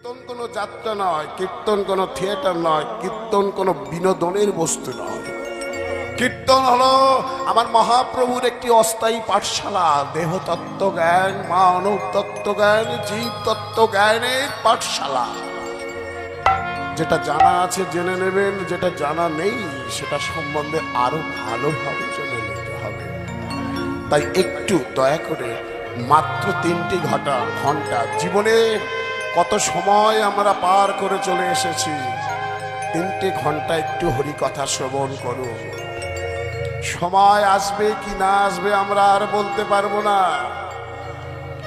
কীর্তন কোনো যাত্রা নয়, কীর্তন কোনো থিয়েটার নয়, কীর্তন কোনো বিনোদনের বস্তু নয়। কীর্তন হলো আমার মহাপ্রভুর একটি অস্থায়ী পাঠশালা। দেহতত্ত্ব জ্ঞান, মানব তত্ত্ব জ্ঞান, জীব তত্ত্ব জ্ঞানের পাঠশালা। যেটা জানা আছে জেনে নেবেন, যেটা জানা নেই সেটা সম্বন্ধে আরো ভালোভাবে জেনে নিতে হবে। তাই একটু দয়া করে মাত্র 3টি ঘন্টা জীবনে কত সময় আমরা পার করে চলে এসেছি, 3টে ঘন্টা একটু হরিকথা শ্রবণ করুন। সময় আসবে কি না আসবে আমরা আর বলতে পারবো না।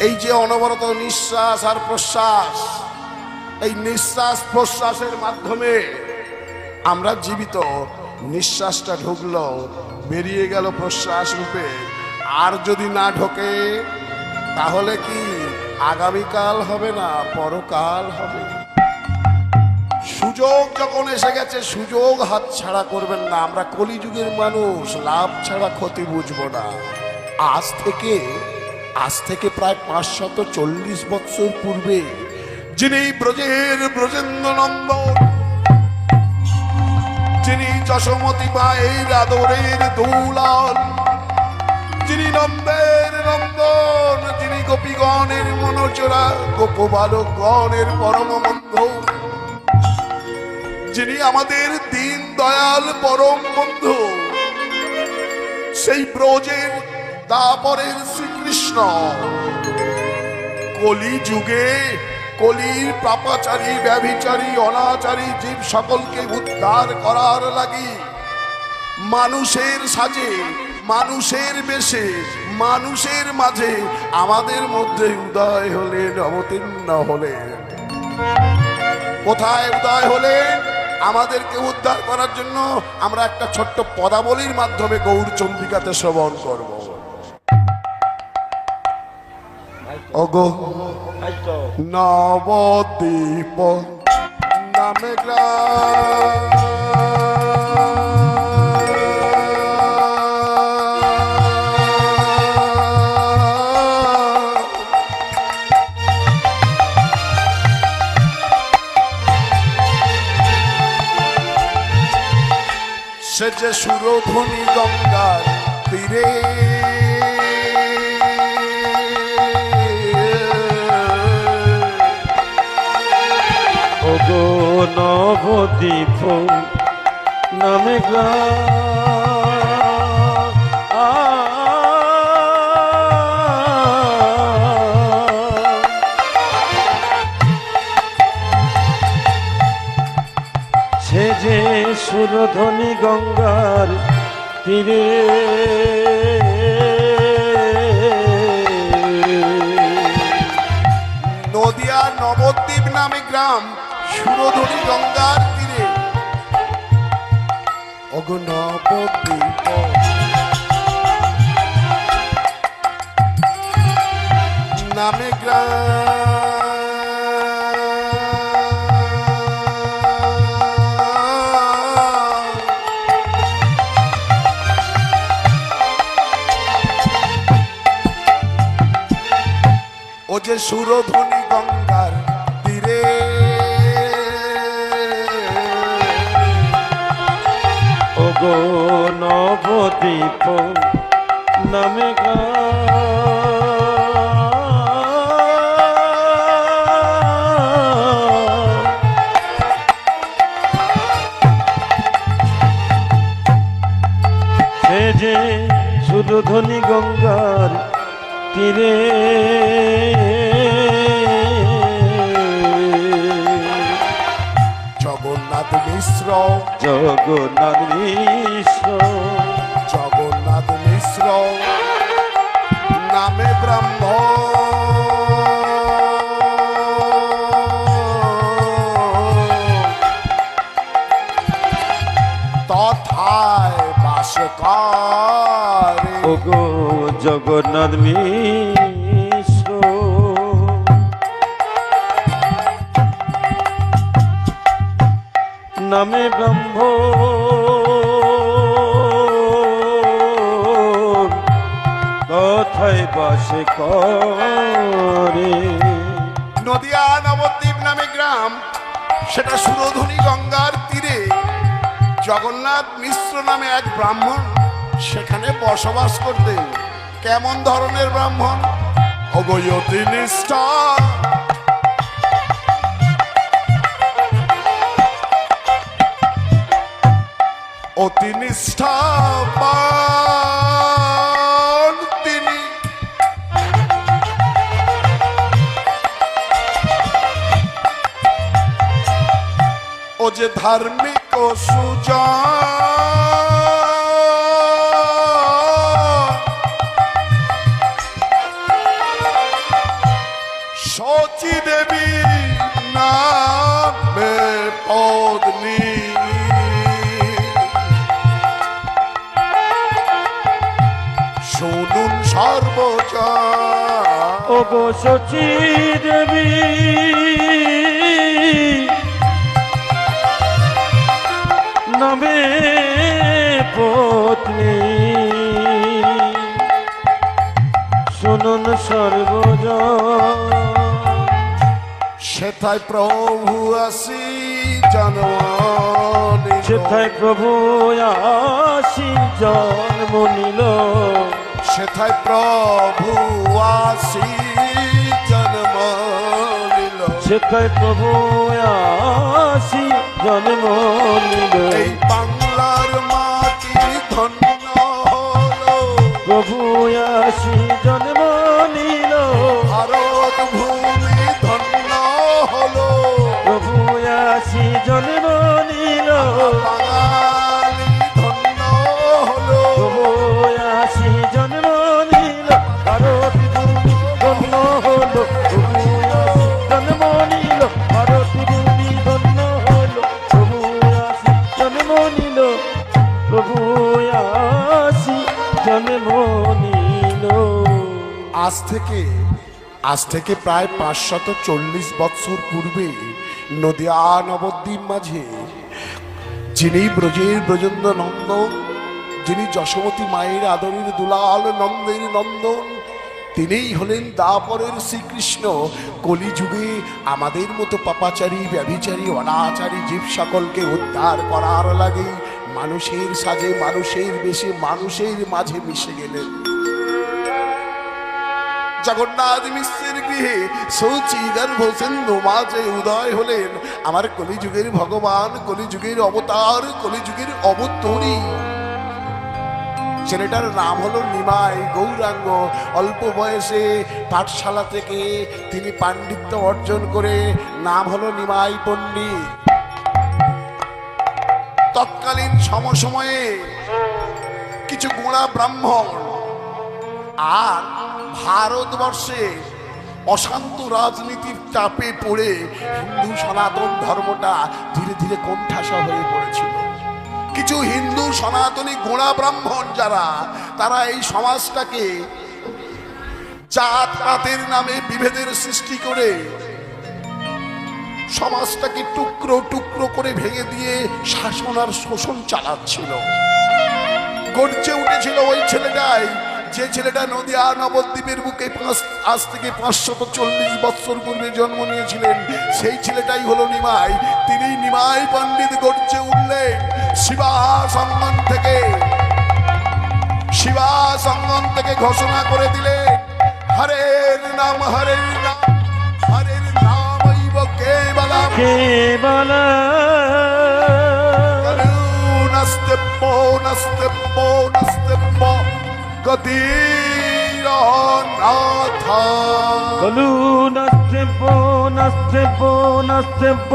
এই যে অনবরত নিঃশ্বাস আর প্রশ্বাস, এই নিঃশ্বাস প্রশ্বাসের মাধ্যমে আমরা জীবিত। নিঃশ্বাসটা ঢুকলো, বেরিয়ে গেল প্রশ্বাস রূপে। আর যদি না ঢোকে তাহলে কি আগামীকাল হবে না, পরকাল হবে। সুযোগ যখন এসে গেছে, সুযোগ হাতছাড়া করবেন না। আমরা কলিযুগের মানুষ, লাভ ছাড়া ক্ষতি বুঝবো না। আজ থেকে প্রায় 540 বৎসর পূর্বে যিনি ব্রজের ব্রজেন্দ্র নন্দন, যিনি যশোমতী মায়ের আদরের দুলাল, যিনি নন্দের নন্দন, যিনি গোপীগণের মনোচরা, গোপবালকগণের পরম বন্ধু, যিনি আমাদের দীন দয়াল পরম বন্ধু, সেই ব্রজের দাপরের শ্রীকৃষ্ণ কলি যুগে কলির পাপাচারী, ব্যভিচারী, অনাচারী জীব সকলকে উদ্ধার করার লাগি মানুষের সাজে, মানুষের বেশে, মানুষের মাঝে আমাদের মধ্যে উদয় হলেন, অবতীর্ণ হলেন। কোথায় উদয় হলেন? আমাদেরকে উদ্ধার করার জন্য। আমরা একটা ছোট্ট পদাবলীর মাধ্যমে গৌর চন্দ্রিকাতে শ্রবণ করব। ওগো নবদ্বীপ নামে গ্রাম, সে যে সুরধ্বনি গঙ্গার তীরে, ওগো নবদ্বীপ নামে গ্রাম, সে যে সুরধ্বনি গঙ্গার তীরে, নদিয়া নবদ্বীপ নামে গ্রাম, সুরধ্বনি গঙ্গার তীরে। ওগো নবদ্বীপ নামে গ্রাম, ও যে সুরধ্বনি গঙ্গার তীরে, ওগো নবদ্বীপ নামে সে যে সুরধ্বনি গঙ্গার তীরে, জগন্নাথ মিশ্র, জগন্নাথ মিশ্র, জগন্নাথ মিশ্র নামে ব্রহ্ম, তথায় বাস করে। ওগো জগন্নাথ মিশ্র নামে ব্রহ্ম, তথায় বাস করে। নদিয়া নবদ্বীপ নামে গ্রাম, সেটা সুরধনী গঙ্গার তীরে জগন্নাথ মিশ্র নামে এক ব্রাহ্মণ সেখানে বসবাস করতেন। কেমন ধরনের ব্রাহ্মণ? অগয়তি নিষ্ঠা, অতি নিষ্ঠাবান তিনি। ও যে ধার্মিক ও সুজান, শচী দেবী নামে পত্নী, শুনুন সর্বজন। ও গো শচী দেবী নামে পত্নী, শুনুন সর্বজন। সেথায় প্রভু আসি জন্ম, সেথায় প্রভু আসি জন্ম নিল, সেথায় প্রভু আসি জন্ম নিল, সেথায় প্রভু আসি জন্ম নিল। এই বাংলার মাটি ধন্য হলো, প্রভু আসি জন্ম নিল, ভারত ভূমি ধন্য হলো, প্রভু আসি জন্ম নিল, বাঙালি ধন্য হলো, প্রভু আসি জন্ম নিল, ভারত ভূমি ধন্য হলো, প্রভু আসি জন্ম নিল, ভারত ভূমি ধন্য হলো, প্রভু আসি জন্ম নিল, প্রভু আসি জন্ম নিল। আজ থেকে প্রায় 540 বৎসর পূর্বে নদিয়া নবদ্বীপ মাঝে যিনি ব্রজের ব্রজেন্দ্র নন্দন, যিনি যশোমতী মায়ের আদরের দুলাল নন্দের নন্দন, তিনিই হলেন দাপরের শ্রীকৃষ্ণ। কলিযুগে আমাদের মতো পাপাচারী, ব্যভিচারী, অনাচারী জীব সকলকে উদ্ধার করার লাগে মানুষের সাজে, মানুষের বেশে, মানুষের মাঝে মিশে গেলেন। জগন্নাথ মিশ্রের গৃহে সচিগর্ভ সিন্ধু মাঝে উদয় হলেন আমার কলিযুগের ভগবান, কলিযুগের অবতার, কলিযুগের অবতরী। ছেলেটার নাম হলো নিমাই গৌরাঙ্গ। অল্প বয়সে পাঠশালা থেকে তিনি পাণ্ডিত্য অর্জন করে নাম হলো নিমাই পণ্ডিত। তৎকালীন সমসময়ে কিছু গোঁড়া ব্রাহ্মণ আর ভারতবর্ষে অশান্ত রাজনীতির চাপে পড়ে হিন্দু সনাতন ধর্মটা ধীরে ধীরে কোণঠাসা হয়ে পড়েছিল। কিছু হিন্দু সনাতনী গোঁড়া ব্রাহ্মণ যারা, তারা এই সমাজটাকে জাত পাতের নামে বিভেদের সৃষ্টি করে সমাজটাকে টুকরো টুকরো করে ভেঙে দিয়ে শাসন আর শোষণ চালাচ্ছিল। গর্জে উঠেছিল ওই ছেলেটাই, যে ছেলেটা নদিয়া নবদ্বীপের বুকে আজ থেকে 540 বৎসর পূর্বে জন্ম নিয়েছিলেন। সেই ছেলেটাই হলো নিমাই। তিনি নিমাই পণ্ডিত গর্জে উঠলেন শিবা সঙ্গম থেকে ঘোষণা করে দিলেন, হরের নাম হরের নাম, হরের নাম কেবলম নাস্তেব্য নাস্তেব্য নাস্তেব্য গতিরনাথ। কলু নাস্তেব্য নাস্তেব্য নাস্তেব্য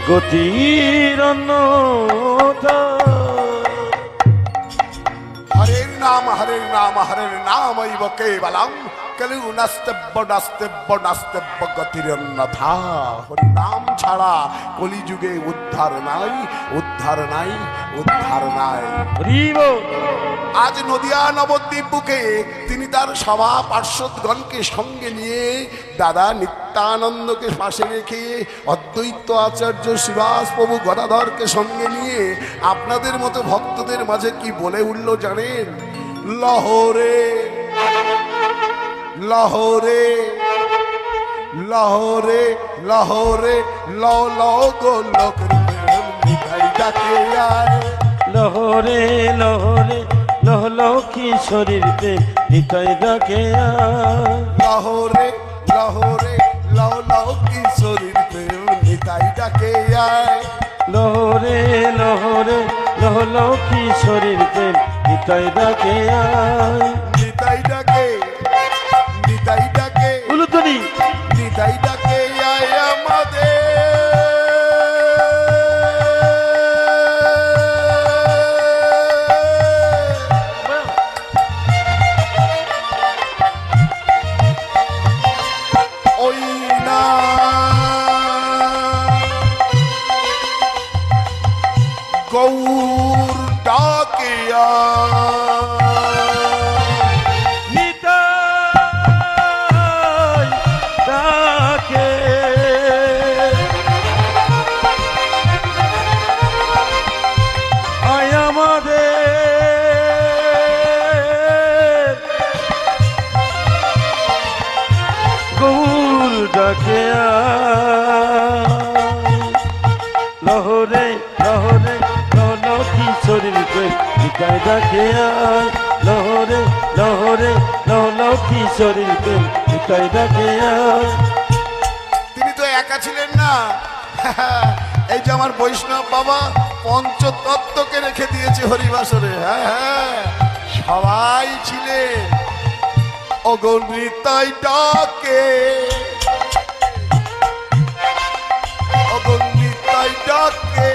গতিরনাথ। হরের নাম হরের নাম হরের নাম কেবলম কলু নাস্তেব্য নাস্তেব্য নাস্তেব্য গতিরনাথ। হরি নাম ছাড়া কলিযুগে উদ্ধার নাই, উদ্ধার নাই, উদ্ধার নাই। আজ নদিয়া নবদ্বীপ বুকে তিনি তার সভা পার্শ্বদগণকে সঙ্গে নিয়ে দাদা নিত্যানন্দকে পাশে রেখে অদ্বৈত আচার্য শ্রীবাস প্রভু গদাধরকে সঙ্গে নিয়ে আপনাদের মতো ভক্তদের মাঝে কি বলে উঠল জানেন? লহরে লহরে লাহোরে লাহোরে লও লও গো লোকের প্রেম নিতাই ডাকে আয় লহরে লহরে লহ লহ কিশোরীর প্রেম নিতাই ডাকে আয়। লাহোরে লাহোরে লও লও কিশোরীর প্রেম নিতাই ডাকে আয় লহরে লহরে লহ লহ কিশোরীর প্রেম নিতাই ডাকে আয়। নিতাই ডাকে নিতাই ডাকে উলুধ্বনি নিতাই ডাকে আয় আমাদের ওই না গৌর ডাকে নিতাই ডাকে আয় আমাদের গৌর ডাকে লহরে লহরে লহ কিশোরীর প্রেম নিতাই ডাকে আয়। লহরে লহরে লহ কিশোরীর প্রেম নিতাই ডাকে আয়। তিনি তো একা ছিলেন না এই যে আমার বৈষ্ণব বাবা পঞ্চতত্ত্বকে রেখে দিয়েছে হরিবাসরে হ্যাঁ হ্যাঁ সবাই ছিলেন অগণিতাই ডাকে অগণিতাই ডাকে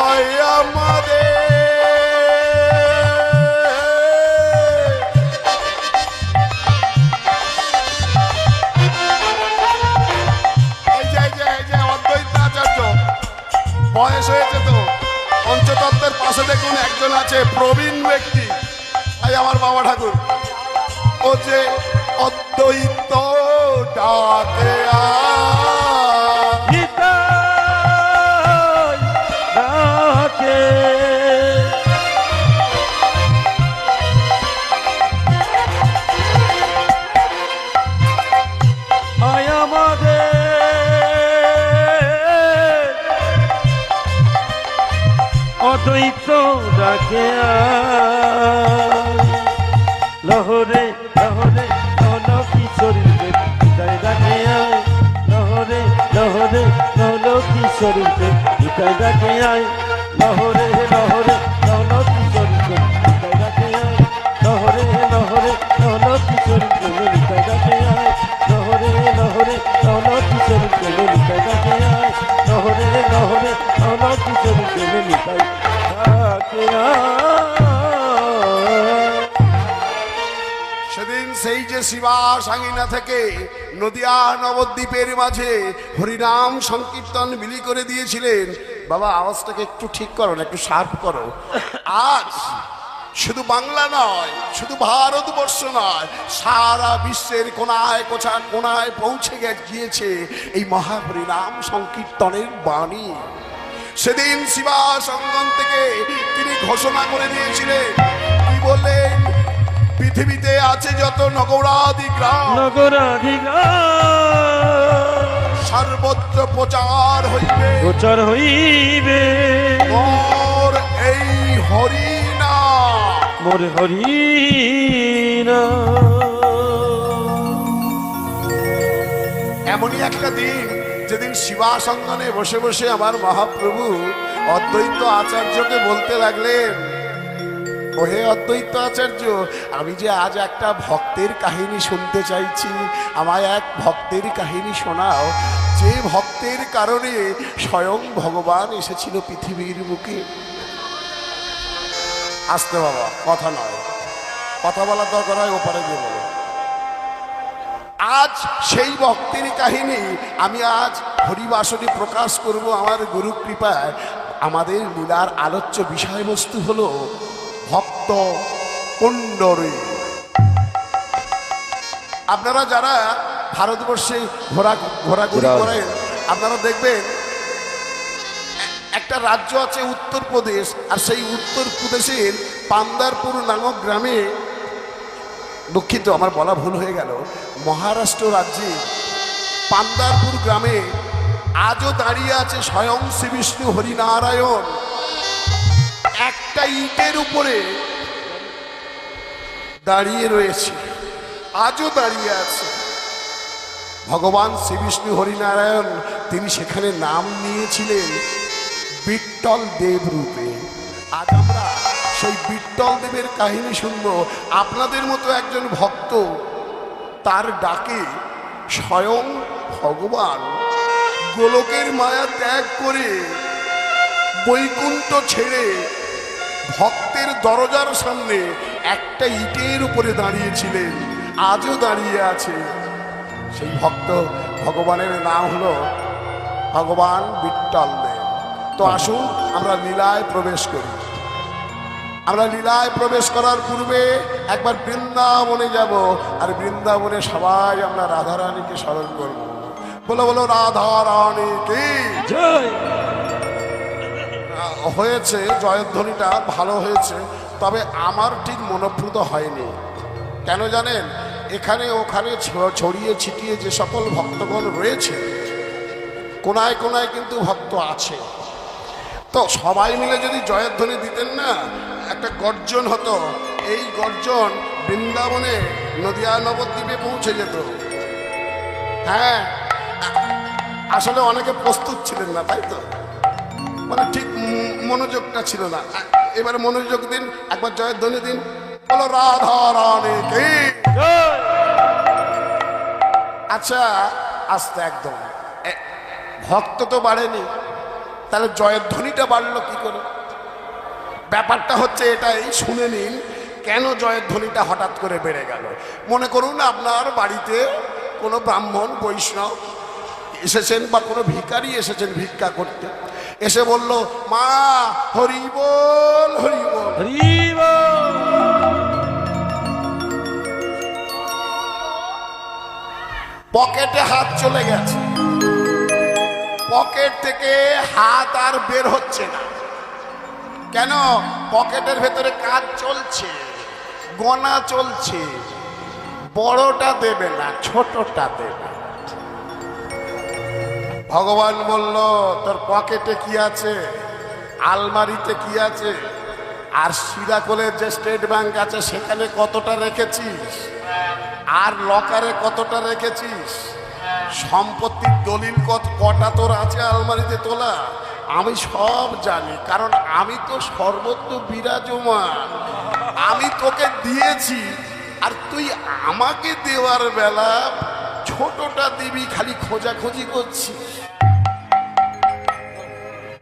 আয় আমাদের অদ্বৈতাচার্য বয়স হয়েছে তো পঞ্চতত্ত্বের পাশে দেখুন একজন আছে প্রবীণ ব্যক্তি এই আমার বাবা ঠাকুর ও যে অদ্বৈত ডাকে নিতাই ডাকে আয় আমাদের অদ্বৈত ডাকে লহরে লহরে লহ কিশোরীর প্রেম নিতাই ডাকে আয়। লহরে লহরে লহ কিশোরীর প্রেম নিতাই ডাকে আয়। লহরে লহরে লহ কিশোরীর প্রেম নিতাই ডাকে আয়। লহরে লহরে লহ কিশোরীর প্রেম নিতাই ডাকে আয়। লহরে লহরে লহ কিশোরীর প্রেম নিতাই ডাকে আয়। লহরে লহরে লহ কিশোরীর প্রেম নিতাই ডাকে আয়। সেদিন সেই যে শিবা সাঙ্গিনা থেকে নদিয়া নবদ্বীপের মাঝে হরিনাম সংকীর্তন বিলি করে দিয়েছিলেন বাবা আওয়াজটাকে একটু ঠিক করো না একটু শার্প করো আজ শুধু বাংলা নয় শুধু ভারতবর্ষ নয় সারা বিশ্বের কোনায় কোনায় পৌঁছে গিয়েছে এই মহাহরিনাম সংকীর্তনের বাণী সেদিন শিবা সঙ্গম থেকে তিনি ঘোষণা করে দিয়েছিলেন কি বললেন পৃথিবীতে আছে যত নগরাদি গ্রাম সর্বত্র প্রচার হইবে প্রচার হইবে মোর এই হরিনা মোর হরিনা। এমনই একটা দিন যেদিন শিবা সঙ্গনে বসে বসে আমার মহাপ্রভু অদ্বৈত আচার্যকে বলতে লাগলেন ওহে অদ্বৈত আচার্য আমি যে আজ একটা ভক্তের কাহিনী শুনতে চাইছি আমায় এক ভক্তের কাহিনী শোনাও যে ভক্তের কারণে স্বয়ং ভগবান এসেছিল পৃথিবীর বুকে আসতে বাবা কথা নয় কথা বলার দরকার হয় ওপারে গিয়ে বলো আজ সেই ভক্তের কাহিনী আমি আজ হরিবাসরে প্রকাশ করব আমার গুরু কৃপায় আমাদের লীলার আলোচ্য বিষয়বস্তু হলো ভক্ত কুণ্ডরী আপনারা যারা ভারতবর্ষে ঘোরাঘুরি করেন আপনারা দেখবেন একটা রাজ্য আছে উত্তরপ্রদেশ আর সেই উত্তরপ্রদেশের পান্দারপুর নামক গ্রামে দুঃখিত, আমার বলা ভুল হয়ে গেল, মহারাষ্ট্র রাজ্যে পান্দারপুর গ্রামে আজও দাঁড়িয়ে আছে স্বয়ং শ্রী বিষ্ণু হরিনারায়ণ। একটা ইটের উপরে দাঁড়িয়ে রয়েছে, আজও দাঁড়িয়ে আছে ভগবান শ্রী বিষ্ণু হরিনারায়ণ। তিনি সেখানে নাম নিয়েছিলেন বিট্টল দেব রূপে। আজ আমরা সেই বিট্টল দেবের কাহিনী শুনব। আপনাদের মতো একজন ভক্ত, তার ডাকে স্বয়ং ভগবান গোলকের মায়া ত্যাগ করে বৈকুণ্ঠ ছেড়ে ভক্তের দরজার সামনে একটা ইটের উপরে দাঁড়িয়েছিলেন, আজও দাঁড়িয়ে আছে। সেই ভক্ত ভগবানের নাম হলো ভগবান বিট্টল দেব। তো আসুন আমরা লীলায় প্রবেশ করি। আমরা লীলায় প্রবেশ করার পূর্বে একবার বৃন্দাবনে যাব, আর বৃন্দাবনে সবাই আমরা রাধারানীকে স্মরণ করব। বলো বলো রাধারানী কি জয়। হয়েছে, জয়ধ্বনিটা ভালো হয়েছে, তবে আমার ঠিক মনোপ্রুত হয়নি। কেন জানেন? এখানে ওখানে ছড়িয়ে ছিটিয়ে যে সকল ভক্তগণ রয়েছে, কোনায় কোনায় কিন্তু ভক্ত আছে। তো সবাই মিলে যদি জয়ধ্বনি দিতেন না, একটা গর্জন হতো। এই গর্জন বৃন্দাবনে নদিয়া নবদ্বীপে পৌঁছে যেত। হ্যাঁ, আসলে অনেকে প্রস্তুত ছিলেন না, তাই তো, মানে ঠিক মনোযোগটা ছিল না। এবারে মনোযোগ দিন, একবার জয়ধ্বনি দিন। বলো রাধা রানী কি। আচ্ছা, আস্তে একদম। ভক্ত তো বাড়েনি, তাহলে জয়ধ্বনিটা বাড়লো কি করে? ব্যাপারটা হচ্ছে এটাই, শুনে নিন কেন জয়ধ্বনিটা হঠাৎ করে বেড়ে গেল। মনে করুন আপনার বাড়িতে কোনো ব্রাহ্মণ বৈষ্ণব এসেছেন বা কোনো ভিখারি এসেছেন ভিক্ষা করতে, এসে বলল, মা হরি বল হরি বল। হরি বল। পকেটে হাত চলে গেছে, পকেট থেকে হাত আর বের হচ্ছে না। কেন? পকেটের ভেতরে কাজ চলছে, গোনা চলছে। বড়টা দেবে না, ছোটটা দেবে। ভগবান বলল, তোর পকেটে কি আছে, আলমারিতে কি আছে, আর সিরাকলের যে স্টেট ব্যাংক আছে সেখানে কতটা রেখেছিস, আর লকারে কতটা রেখেছিস, সম্পত্তির দলিল কটা তোর আছে আলমারিতে তোলা, আমি সব জানি। কারণ আমি তো সর্বত্র বিরাজমান, আমি তোকে দিয়েছি, আর তুই আমাকে দেওয়ার বেলা ছোটটা দিবি, খালি খোঁজাখুঁজি করছিস।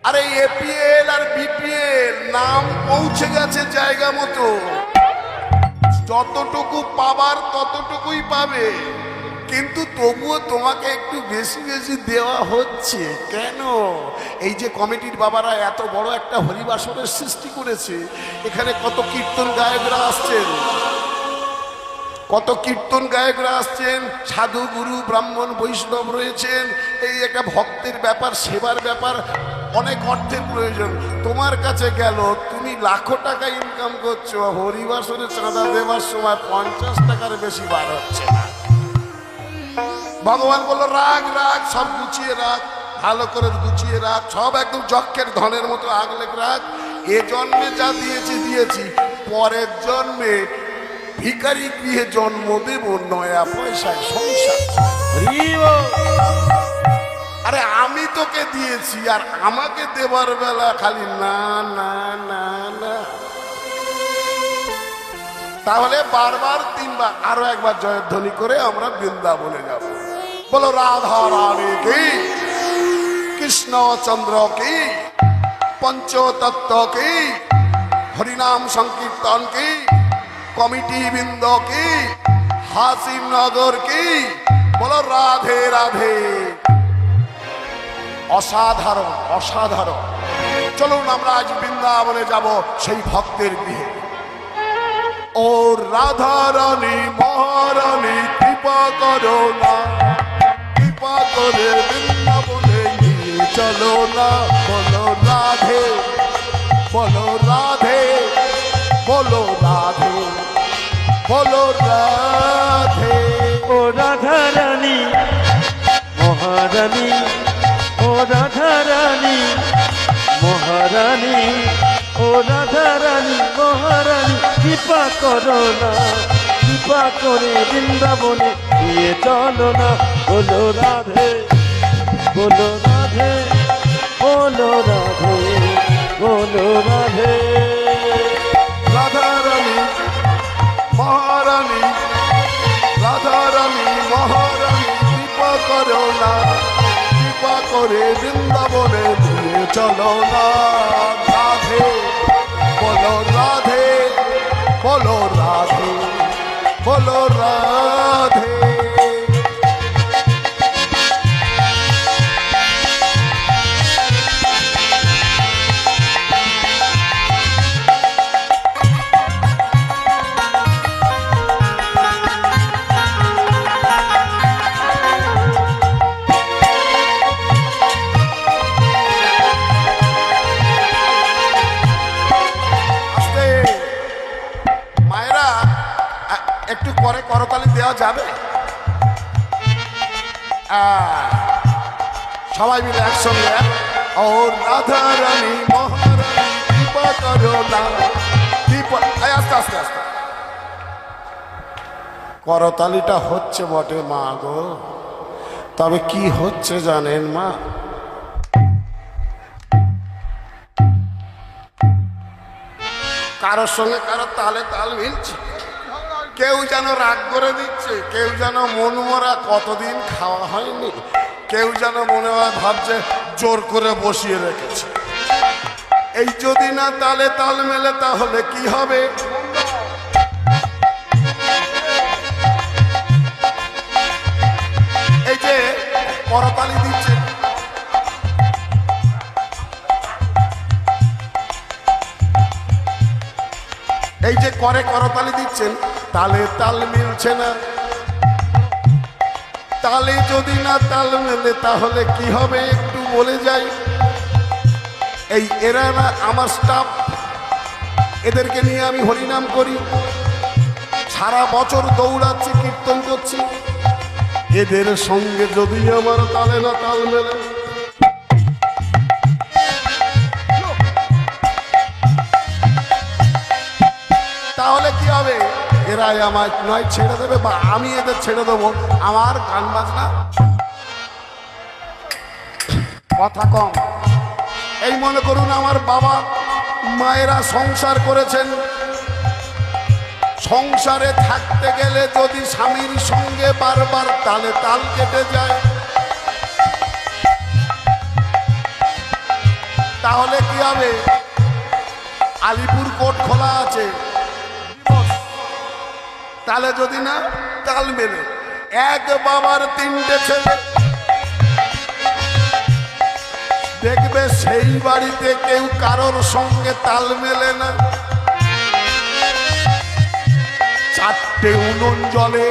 আরে এপিএল আর বিপিএল নাম পৌঁছে গেছে জায়গা মতো, যতটুকু পাবার ততটুকুই পাবে, কিন্তু তবুও তোমাকে একটু বেশি বেশি দেওয়া হচ্ছে। কেন? এই যে কমিটির বাবারা এত বড় একটা হরিবাসনের সৃষ্টি করেছে, এখানে কত কীর্তন গায়করা আসছেন, কত কীর্তন গায়করা আসছেন, সাধু গুরু ব্রাহ্মণ বৈষ্ণব রয়েছেন। এই একটা ভক্তের ব্যাপার, সেবার ব্যাপার, অনেক অর্থের প্রয়োজন। তোমার কাছে গেল, তুমি লাখো টাকা ইনকাম করছো, হরিবাসনে চাঁদা দেওয়ার সময় 50 টাকার বেশি বার হচ্ছে না। ভগবান বলল, রাগ রাগ, সব গুছিয়ে রাখ, ভালো করে গুছিয়ে রাখ, সব একদম যক্ষের ধনের মতো আগলে রাখ। এ জন্মে যা দিয়েছি দিয়েছি, পরের জন্মে ভিখারি গৃহে জন্ম দেব, নয়া পয়সায় সংসার। আরে আমি তোকে দিয়েছি, আর আমাকে দেবার বেলা খালি না না না না। তাহলে বারবার 3 বার, আরো একবার জয়ধ্বনি করে আমরা বৃন্দাবনে যাব। বলো রাধা রানী কি, কৃষ্ণচন্দ্র কি, পঞ্চতত্ত্ব কি, হরিনাম সংকীর্তন কি, কমিটি বৃন্দ কি, হাসিম নগর কি। বলো রাধে রাধে। অসাধারণ অসাধারণ। চলুন আমরা আজ বৃন্দাবনে যাব, সেই ভক্তের গৃহে। ও রাধা রানী মহারানী, কৃপা করো না, কৃপা করে বৃন্দাবনে নিয়ে চলো না। বলো রাধে, বলো রাধে, বলো রাধে, বলো রাধে। ও রাধা রানী মহারানী, ও রাধা রানী মহারানী, ও রাধা রানী মহারানী, কৃপা করো না, কৃপা করে বৃন্দাবনে নিয়ে চলো না। বলো রাধে, বলো রাধে, বলো রাধে, বলো রাধে। রাধা রানী মহারানী, রাধা রানী মহারানী, কৃপা করো না, কৃপা করে বৃন্দাবনে নিয়ে চলো না। রাধে বলো রাধে, বলো রাধে, বলো রাধে। একটু করে করতালি দেওয়া যাবে? সবাই মিলে একসঙ্গে। ও রাধা রানী মহারানী, কৃপা করো না, কৃপা। আস্তে আস্তে আস্তে। করতালিটা হচ্ছে বটে মা গো, তবে কি হচ্ছে জানেন মা? কারোর সঙ্গে কারো তালে তাল মিলছে, কেউ যেন রাগ করে দিচ্ছে, কেউ যেন মন মরা কতদিন খাওয়া হয়নি, কেউ যেন মনে হয় ভাবছে জোর করে বসিয়ে রেখেছে। এই যদি না তালে তাল মেলে তাহলে কি হবে? এই যে করতালি দিচ্ছে, এই যে করে করতালি দিচ্ছেন, তালে তাল মিলছে না। তালে যদি না তাল মেলে তাহলে কি হবে একটু বলে যাই। এই এরা না আমার স্টাফ, এদেরকে নিয়ে আমি হরিনাম করি, সারা বছর দৌড়াচ্ছি, কীর্তন করছি। এদের সঙ্গে যদি আমার তালে না তাল মেলে, তাহলে কি হবে? এরাই আমায় নয় ছেড়ে দেবে বা আমি এদের ছেড়ে দেবো। আমার গান বাজনা কথা কম। এই মনে করুন আমার বাবা মায়েরা সংসার করেছেন, সংসারে থাকতে গেলে যদি স্বামীর সঙ্গে বারবার তালে তাল কেটে যায়, তাহলে কি হবে? আলিপুর কোর্ট খোলা আছে, তাহলে যদি না তাল মেলে। এক বাবার তিনটে ছেলে, দেখবে সেই বাড়িতে কেউ কারোর সঙ্গে তাল মেলে না। চারটে উনুন জ্বলে,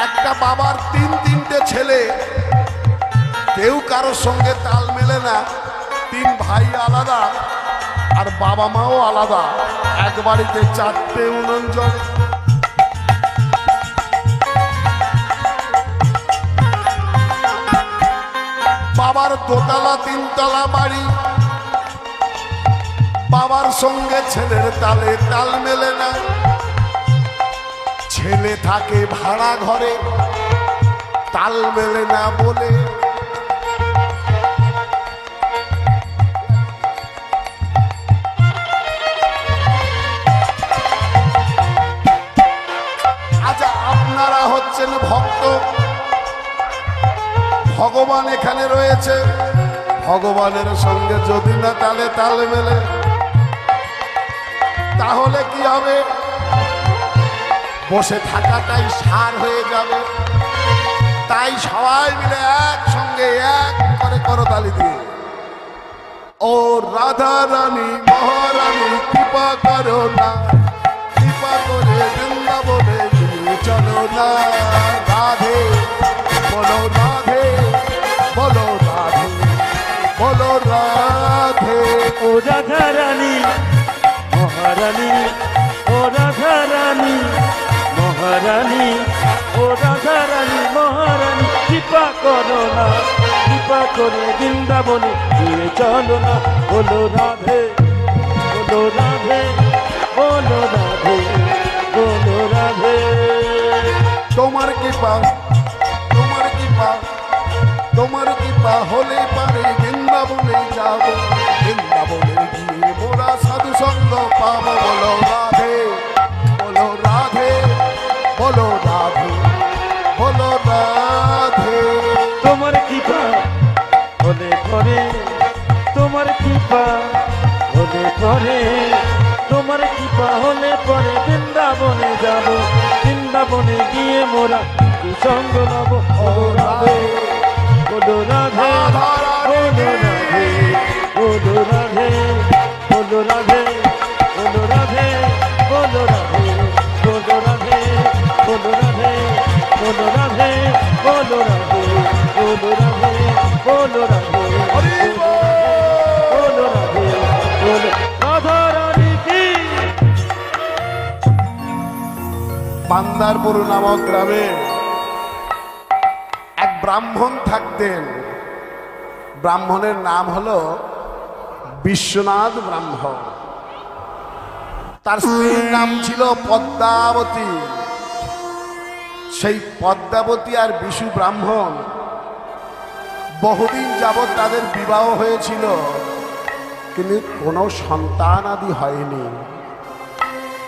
একটা বাবার তিনটে ছেলে, কেউ কারোর সঙ্গে তাল মেলে না। তিন ভাই আলাদা আর বাবা মাও আলাদা, এক বাড়িতে চারটে উনুন জ্বলে। বাবার দোতলা তিনতলা বাড়ি, বাবার সঙ্গে ছেলের তালে তাল মেলে না। ছেলে থাকে ভাড়া ঘরে, তাল মেলে না বলে। আচ্ছা, আপনারা হচ্ছেন ভক্ত, ভগবান এখানে রয়েছে, ভগবানের সঙ্গে যদি না তালে তাল মেলে তাহলে কি হবে? বসে থাকাটাই সার হয়ে যাবে। তাই সবাই মিলে একসঙ্গে এক করে করতালি দিয়ে, ও রাধা রানী মহারানী, কৃপা করো না, কৃপা করে বৃন্দাবনে নিয়ে চলো না। রাধে বলো রাধে, বলো রাধে, বলো রাধে। ও রাধা রানী মহারানী, ও রাধা রানী মহারানী, ও রাধা রানী মহারানী, কৃপা করো না, কৃপা করে বৃন্দাবনে দিয়ে চলো না। বলো রাধে, বলো রাধে, বলো রাধে, বলো রাধে। তোমার কৃপা, তোমার কৃপা, তোমার কৃপা হলে পারে বৃন্দাবনে যাব, বৃন্দাবনে গিয়ে মোরা সাধু সঙ্গ পাব। বলো রাধে, বলো রাধে, বলো রাধে, বলো রাধে। তোমার কৃপা হলে পরে, তোমার কৃপা হলে পরে, তোমার কৃপা হলে পরে বৃন্দাবনে যাব, বৃন্দাবনে গিয়ে মোরা সঙ্গ নব। ও রাধে, বলো রাধে, বলো রাধে, বলো রাধে, বলো রাধে, বলো রাধে, বলো রাধে, বলো রাধে, বলো রাধে, বলো রাধে, বলো রাধে, বলো রাধে, বলো রাধে, হরি বল। বলো রাধে, বলো রাধা রানী কি। বান্দারপুর নামক গ্রামে এক ব্রাহ্মণ থাকতেন। ব্রাহ্মণের নাম হলো বিশ্বনাথ ব্রাহ্মণ। তার স্ত্রীর নাম ছিল পদ্মাবতী। সেই পদ্মাবতী আর বিশু ব্রাহ্মণ বহুদিন যাবৎ তাদের বিবাহ হয়েছিল, কিন্তু কোনো সন্তান আদি হয়নি।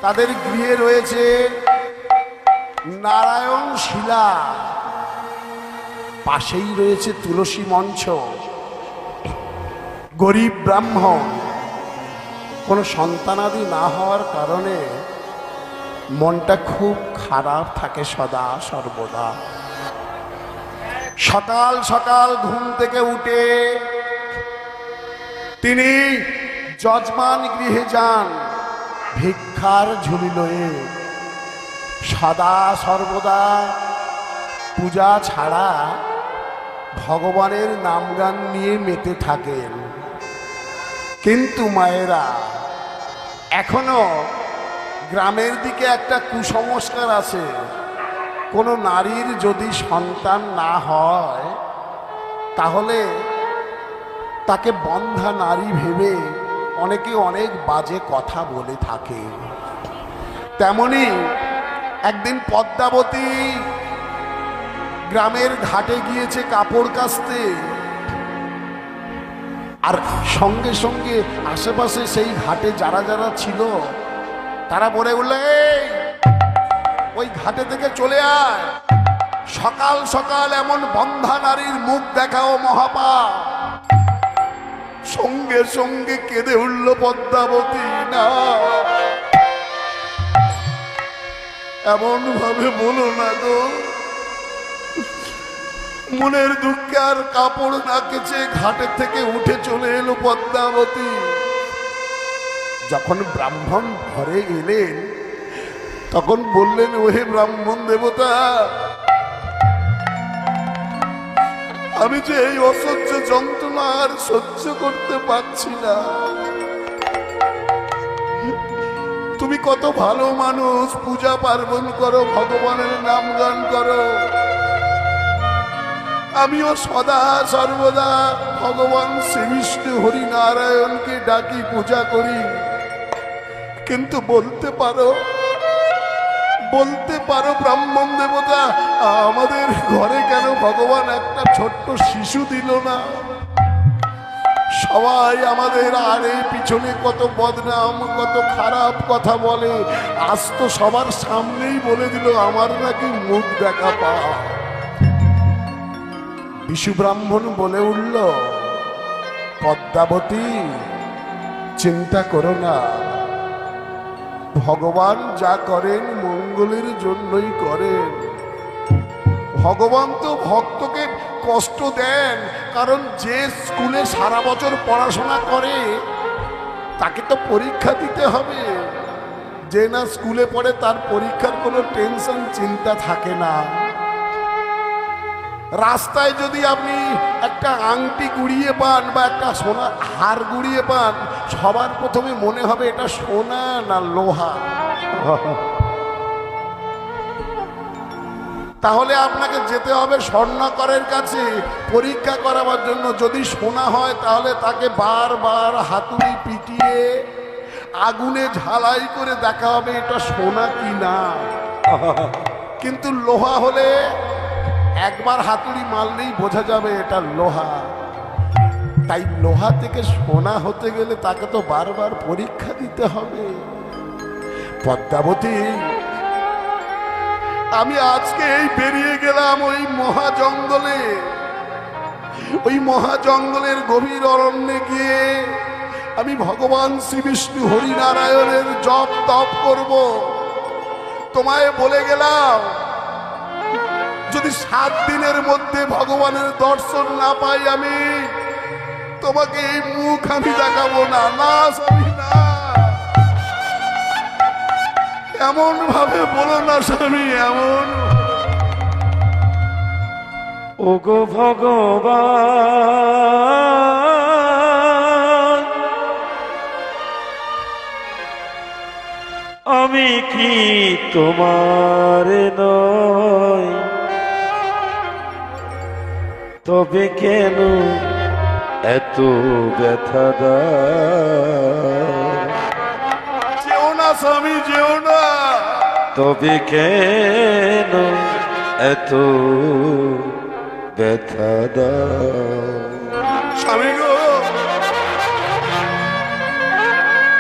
তাদের গৃহে রয়েছে নারায়ণ শিলা, পাশেই রয়েছে তুলসী মঞ্চ। গরিব ব্রাহ্মণ, কোনো সন্তানাদি না হওয়ার কারণে মনটা খুব খারাপ থাকে সদা সর্বদা। সকাল সকাল ঘুম থেকে উঠে তিনি যজমান গৃহে যান ভিক্ষার ঝুলি লয়ে। সদা সর্বদা পূজা ছাড়া ভগবানের নামগান নিয়ে মেতে থাকেন। কিন্তু মায়েরা, এখনো গ্রামের দিকে একটা কুসংস্কার আছে, কোনো নারীর যদি সন্তান না হয় তাহলে তাকে বন্ধা নারী ভেবে অনেকে অনেক বাজে কথা বলে থাকে। তেমনি একদিন পদ্মাবতী গ্রামের ঘাটে গিয়েছে কাপড় কাচতে, আর সঙ্গে সঙ্গে আশেপাশে সেই ঘাটে যারা যারা ছিল তারা বলে উঠল, এই ওই ঘাটে থেকে চলে আয়, সকাল সকাল এমন বন্ধা নারীর মুখ দেখাও মহাপাপ। সঙ্গে সঙ্গে কেঁদে উঠল পদ্মাবতী, না এমন ভাবে বলো না গো। মনের দুঃখে আর কাপড় না কেচে ঘাটে থেকে উঠে চলে এলো পদ্মাবতী। যখন ব্রাহ্মণ ঘরে এলেন তখন বললেন, ওহে ব্রাহ্মণ দেবতা, আমি যে এই অসহ্য যন্ত্রণা আর সহ্য করতে পারছি না। তুমি কত ভালো মানুষ, পূজা পার্বণ করো, ভগবানের নাম গান করো। আমিও সদা সর্বদা ভগবান শ্রীবিষ্ণু হরিনারায়ণকে ডাকি, পূজা করি। কিন্তু বলতে পারো ব্রাহ্মণ দেবতা, আমাদের ঘরে কেন ভগবান একটা ছোট্ট শিশু দিল না? সবাই আমাদের আরে পিছনে কত বদনাম, কত খারাপ কথা বলে, আজ তো সবার সামনেই বলে দিল আমার নাকি মুখ দেখা পা। বিশু ব্রাহ্মণ বলে উঠল, পদ্মাবতী চিন্তা করো না, ভগবান যা করেন মঙ্গলের জন্যই করেন। ভগবান তো ভক্তকে কষ্ট দেন, কারণ যে স্কুলে সারা বছর পড়াশোনা করে তাকে তো পরীক্ষা দিতে হবে। যে না স্কুলে পড়ে তার পরীক্ষার কোনো টেনশন চিন্তা থাকে না। রাস্তায় যদি আপনি একটা আংটি গুড়িয়ে পান বা একটা সোনার হার গুড়িয়ে পান, সবার প্রথমে মনে হবে এটা সোনা না লোহা। তাহলে আপনাকে যেতে হবে স্বর্ণকারের কাছে পরীক্ষা করাবার জন্য। যদি সোনা হয় তাহলে তাকে বারবার হাতুড়ি পিটিয়ে আগুনে ঝালাই করে দেখা হবে এটা সোনা কি না। কিন্তু লোহা হলে একবার হাতুড়ি মারলেই বোঝা যাবে এটা লোহা। তাই লোহা থেকে সোনা হতে গেলে তাকে তো বারবার পরীক্ষা দিতে হবে। পদ্মাবতী, আমি আজকে এই বেরিয়ে গেলাম ওই মহা জঙ্গলে, ওই মহা জঙ্গলের গভীর অরণ্যে গিয়ে আমি ভগবান শ্রী বিষ্ণু হরিনারায়ণের জপ তপ করব। তোমায় বলে গেলাম যদি 7 দিনের মধ্যে ভগবানের দর্শন না পাই আমি তোমাকে এই মুখ আমি দেখাবো না। না স্বামী না, এমন ভাবে বলো না স্বামী, এমন। ওগো ভগবান, আমি কি তোমার নই? তবে কেন এত ব্যথা দাও? যেও না স্বামী, যেও না। তবে কেন এত ব্যথা দাও? স্বামী গো,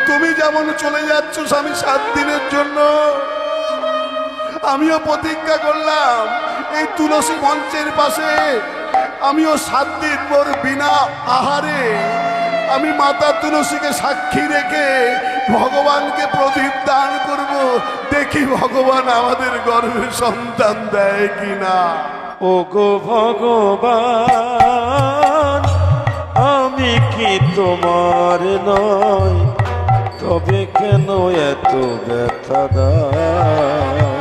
তুমি যেমন চলে যাচ্ছ স্বামী 7 দিনের জন্য, আমিও প্রতিজ্ঞা করলাম এই তুলসী মঞ্চের পাশে আমিও 7 দিন পর বিনা আহারে আমি মাতা তুলসীকে সাক্ষী রেখে ভগবানকে প্রদীপ দান করব। দেখি ভগবান আমাদের গর্ভে সন্তান দেয় কিনা। ওগো ভগবান, আমি কি তোমার নই? তবে কেন এত ব্যথা দাও?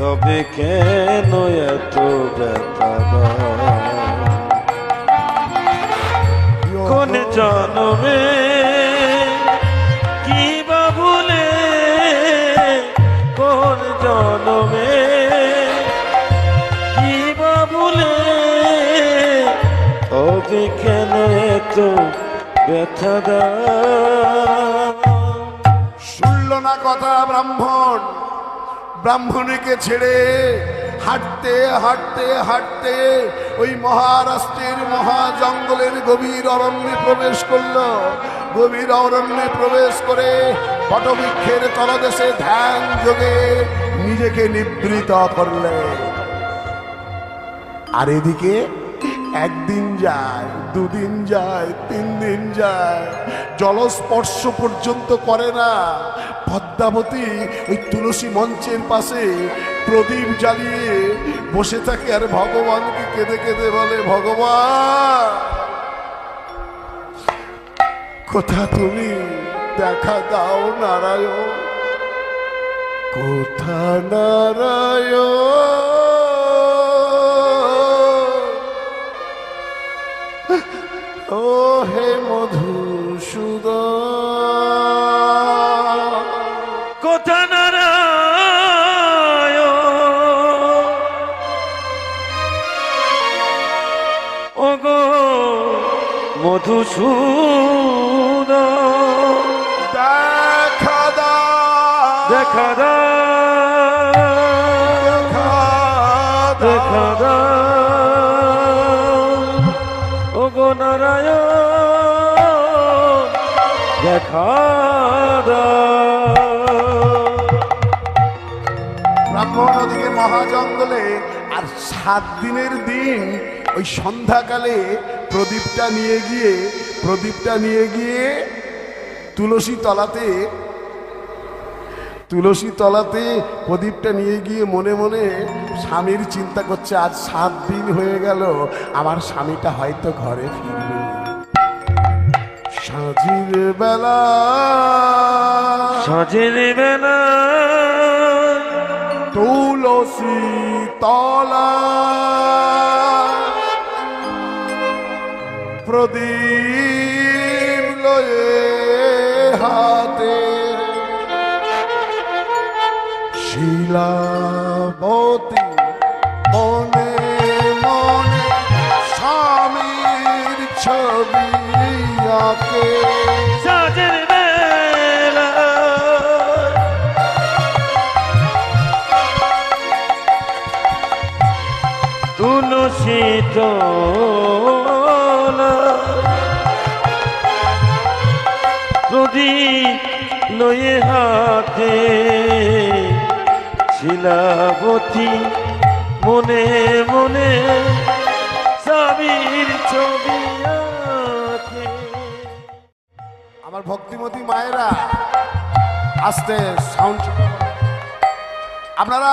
তবে কেন এত ব্যথা দাও? কোন জন্মে কি বা ভুলে, কোন জন্মে কি বা ভুলে, তবে কেন এত ব্যথা দাও? শুনল না কথা ব্রাহ্মণ। ব্রাহ্মণীকে ছেড়ে হাঁটতে হাঁটতে হাঁটতে ওই মহারাষ্ট্রের মহা জঙ্গলের গভীর অরণ্যে প্রবেশ করলো। গভীর অরণ্যে প্রবেশ করে বটবৃক্ষের তলদেশে ধ্যান যোগে নিজেকে নিবৃত করলে। আর এদিকে 1 দিন যায়, 2 দিন যায়, 3 দিন যায়, জলস্পর্শ পর্যন্ত করে না। পদ্মাবতী ওই তুলসী মঞ্চের পাশে প্রদীপ জ্বালিয়ে বসে থাকে আর ভগবানকে কেঁদে কেঁদে বলে, ভগবান কোথা তুমি, দেখা দাও নারায়ণ, কোথা নারায়ণ, ও হে মধুসূদন, কোথা নারায়ণ, ওগো মধুসূদন, দেখা দাও, দেখা দাও, দেখা দাও, ওগো নারায়ণ, দেখা দাও। ব্রাহ্মণ ওদিকে মহাজঙ্গলে, আর 7 দিনের দিন ওই সন্ধ্যাকালে প্রদীপটা নিয়ে গিয়ে তুলসী তলাতে প্রদীপটা নিয়ে গিয়ে মনে মনে স্বামীর চিন্তা করছে, আজ 7 দিন হয়ে গেল, আমার স্বামীটা হয়তো ঘরে ফিরবে। সাঁঝের বেলা তুলসী তলা প্রদীপ লয়ে হাতে শিলাবতী মনে মনে স্বামীর ছবি আঁকে সাজের বেলা তুলসী প্রদীপ লয়ে হাতে শিলাবতী মনে মনে স্বামীর ছবি আঁকে। আমার ভক্তিমতী মায়েরা আস্তে সাউন্ড। আপনারা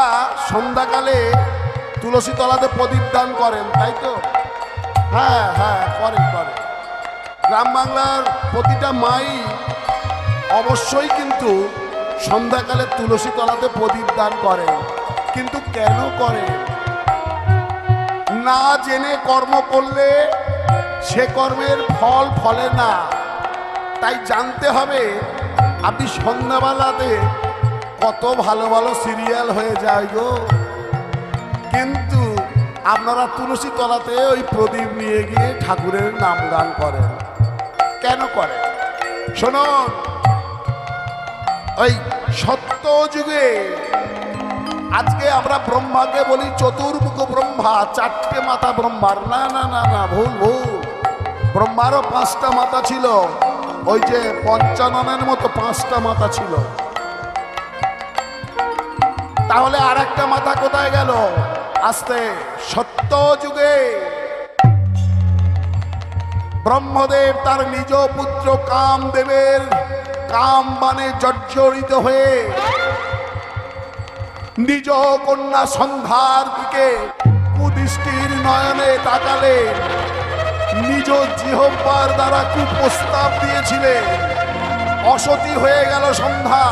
সন্ধ্যাকালে তুলসী তলাতে প্রদীপ দান করেন, তাই তো? হ্যাঁ হ্যাঁ, করেন করেন। গ্রাম বাংলার প্রতিটা মাই অবশ্যই কিন্তু সন্ধ্যাকালে তুলসী তলাতে প্রদীপ দান করেন। কিন্তু কেন করেন? না জেনে কর্ম করলে সে কর্মের ফল ফলে না। তাই জানতে হবে। আপনি সন্ধ্যাবেলাতে কত ভালো ভালো সিরিয়াল হয়ে যায় গো, কিন্তু আপনারা তুলসী তলাতে ওই প্রদীপ নিয়ে গিয়ে ঠাকুরের নাম গান করেন। কেন করেন? শুনুন, ওই সত্য যুগে আজকে আমরা ব্রহ্মাকে বলি চতুর্মুখ ব্রহ্মা, চারটে মাথা ব্রহ্মার। না না না না, ভুল ভুল। ব্রহ্মারও 5টা মাথা ছিল, ওই যে পঞ্চাননের মতো 5টা মাথা ছিল। তাহলে আর একটা মাথা কোথায় গেল? আস্তে সত্য যুগে ব্রহ্মদেব তার নিজ পুত্র কামদেবের কাম বানে জর্জরিত হয়ে নিজ কন্যা সন্ধ্যার দিকে কুদৃষ্টির নয়নে তাকালে নিজ জিহ্বার দ্বারা কুপ্রস্তাব দিয়েছিলেন। অসতী হয়ে গেল সন্ধ্যা,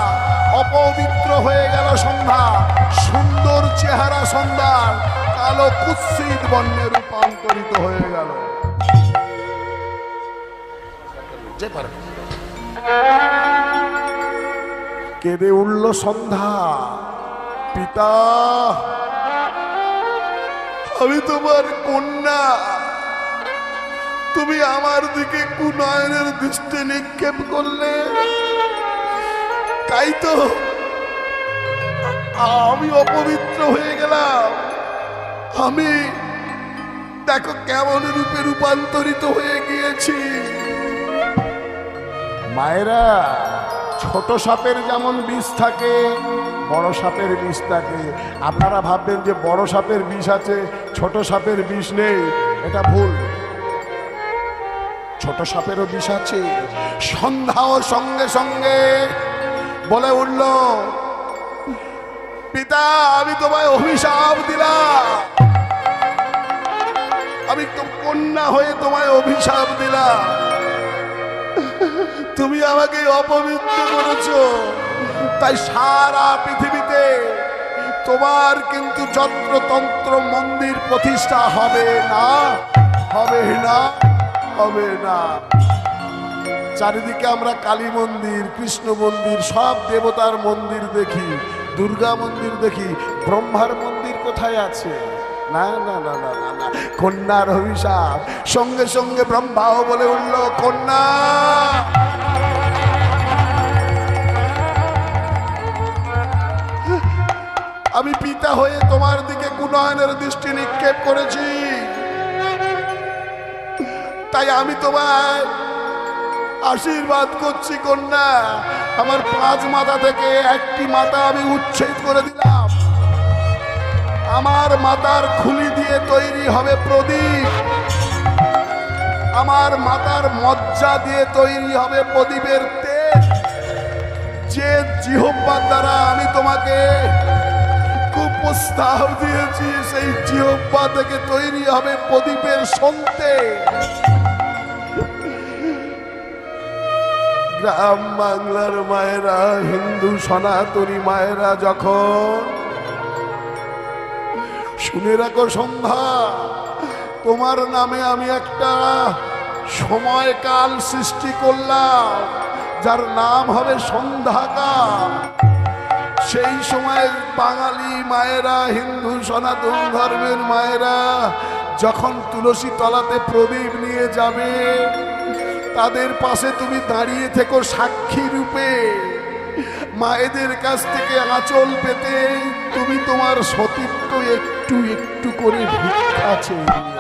অপবিত্র হয়ে গেল সন্ধ্যা, সুন্দর চেহারা সন্ধ্যার কালো কুৎসিত বর্ণে রূপান্তরিত হয়ে গেল। কেঁদে উঠল সন্ধ্যা, পিতা আমি তোমার কন্যা, তুমি আমার দিকে কুনয়নের দৃষ্টি নিক্ষেপ করলে, তাই তো আমি অপবিত্র হয়ে গেলাম। আমি দেখো কেমন রূপে রূপান্তরিত হয়ে গিয়েছি। মায়েরা, ছোট সাপের যেমন বিষ থাকে, বড় সাপের বিষ থাকে। আপনারা ভাববেন যে বড় সাপের বিষ আছে, ছোট সাপের বিষ নেই, এটা ভুল। ছোট সাপেরও বিষ আছে। সন্ধ্যাও সঙ্গে সঙ্গে বলে উঠল, পিতা আমি তোমায় অভিশাপ দিলাম, আমি তো কন্যা হয়ে তোমায় অভিশাপ দিলাম। তুমি আমাকে অপবিত্র করেছো, তাই সারা পৃথিবীতে তোমার কিন্তু যন্ত্রতন্ত্র মন্দির প্রতিষ্ঠা হবে না, হবে না, হবে না। চারিদিকে আমরা কালী মন্দির, কৃষ্ণ মন্দির, সব দেবতার মন্দির দেখি, দুর্গা মন্দির দেখি, ব্রহ্মার মন্দির কোথায় আছে? না না না না না না, কন্যার অভিশাপ। সঙ্গে সঙ্গে ব্রহ্মাও বলে উঠল, কন্যা আমি পিতা হয়ে তোমার দিকে কুনয়নের দৃষ্টি নিক্ষেপ করেছি, তাই আমি তোমায় আশীর্বাদ করছি কন্যা। আমার 5 মাথা থেকে একটি মাথা আমি উচ্ছেদ করে দিলাম। আমার মাথার খুলি দিয়ে তৈরি হবে প্রদীপ, আমার মাথার মজ্জা দিয়ে তৈরি হবে প্রদীপের তেল। যে জিহ্বার দ্বারা আমি তোমাকে কুপ্রস্তাব দিয়েছি, সেই জিহ্বা থেকে তৈরি হবে প্রদীপের সন্তে। গ্রাম বাংলার মায়েরা, হিন্দু সনাতনী মায়েরা যখন শুনে রাখো, সন্ধ্যা তোমার নামে আমি একটা সময়কাল সৃষ্টি করলাম যার নাম হবে সন্ধ্যাকাল। সেই সময় বাঙালি মায়েরা, হিন্দু সনাতন ধর্মের মায়েরা যখন তুলসী তলাতে প্রদীপ নিয়ে যাবে, তাদের পাশে তুমি দাঁড়িয়ে থেকো সাক্ষী রূপে। মায়েদের কাছ থেকে আঁচল পেতে তুমি তোমার সতীত্ব একটু একটু করে ভিক্ষা চেয়ে নিও।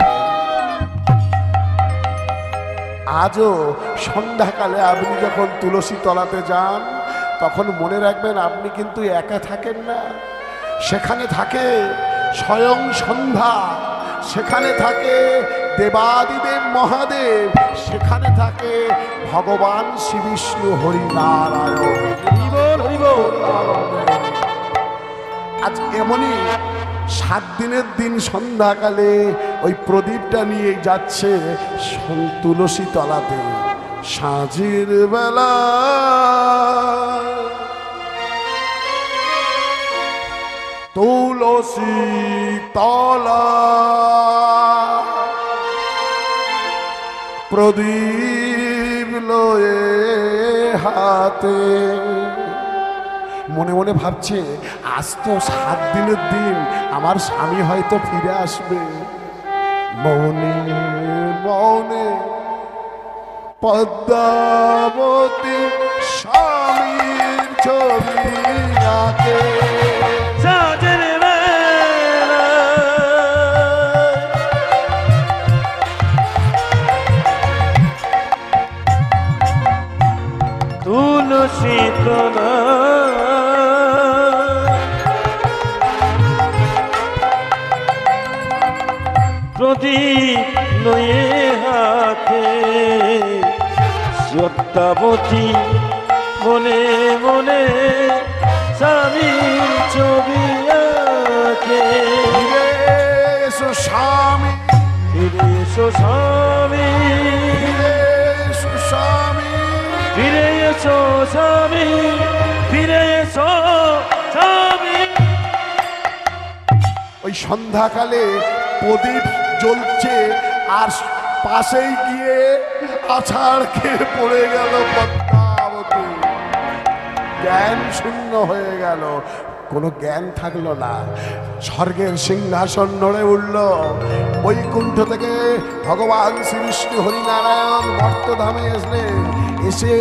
আজও সন্ধ্যাকালে আপনি যখন তুলসী তলাতে যান, তখন মনে রাখবেন আপনি কিন্তু একা থাকেন না। সেখানে থাকে স্বয়ং সন্ধ্যা, সেখানে থাকে দেবাদিদেব মহাদেব, সেখানে থাকে ভগবান শ্রী বিষ্ণু হরিনারায়ণ। আজ এমনই 7 দিনের দিন সন্ধ্যাকালে ওই প্রদীপটা নিয়ে যাচ্ছে তুলসী তলাতে। সাঁঝের বেলা তুলসী তলা প্রদীপ লয়ে হাতে, মনে মনে ভাবছে আজ তো 7 দিনের দিন, আমার স্বামী হয়তো ফিরে আসবে। মনে মনে পদ্মাবতী স্বামীর ছবি আঁকে। সাঁঝের বেলা তুলসী তলা প্রদীপ লয়ে হাতে, সত্যাবতী মনে মনে স্বামীর ছবি আঁকে। ফিরে এসো স্বামী, ফিরে এসো স্বামী, ফিরে এসো স্বামী, ফিরে এসো স্বামী, ফিরে এসো স্বামী। ওই সন্ধ্যাকালে প্রদীপ জ্বলছে, আর পাশেই গিয়ে আছাড় খেয়ে পড়ে গেল পদ্মাবতী। জ্ঞান শূন্য হয়ে গেল, কোনো জ্ঞান থাকলো না। স্বর্গের সিংহাসন নড়ে উঠল। বৈকুণ্ঠ থেকে ভগবান শ্রী বিষ্ণু হরিনারায়ণ মর্তধামে এসলেন। এসে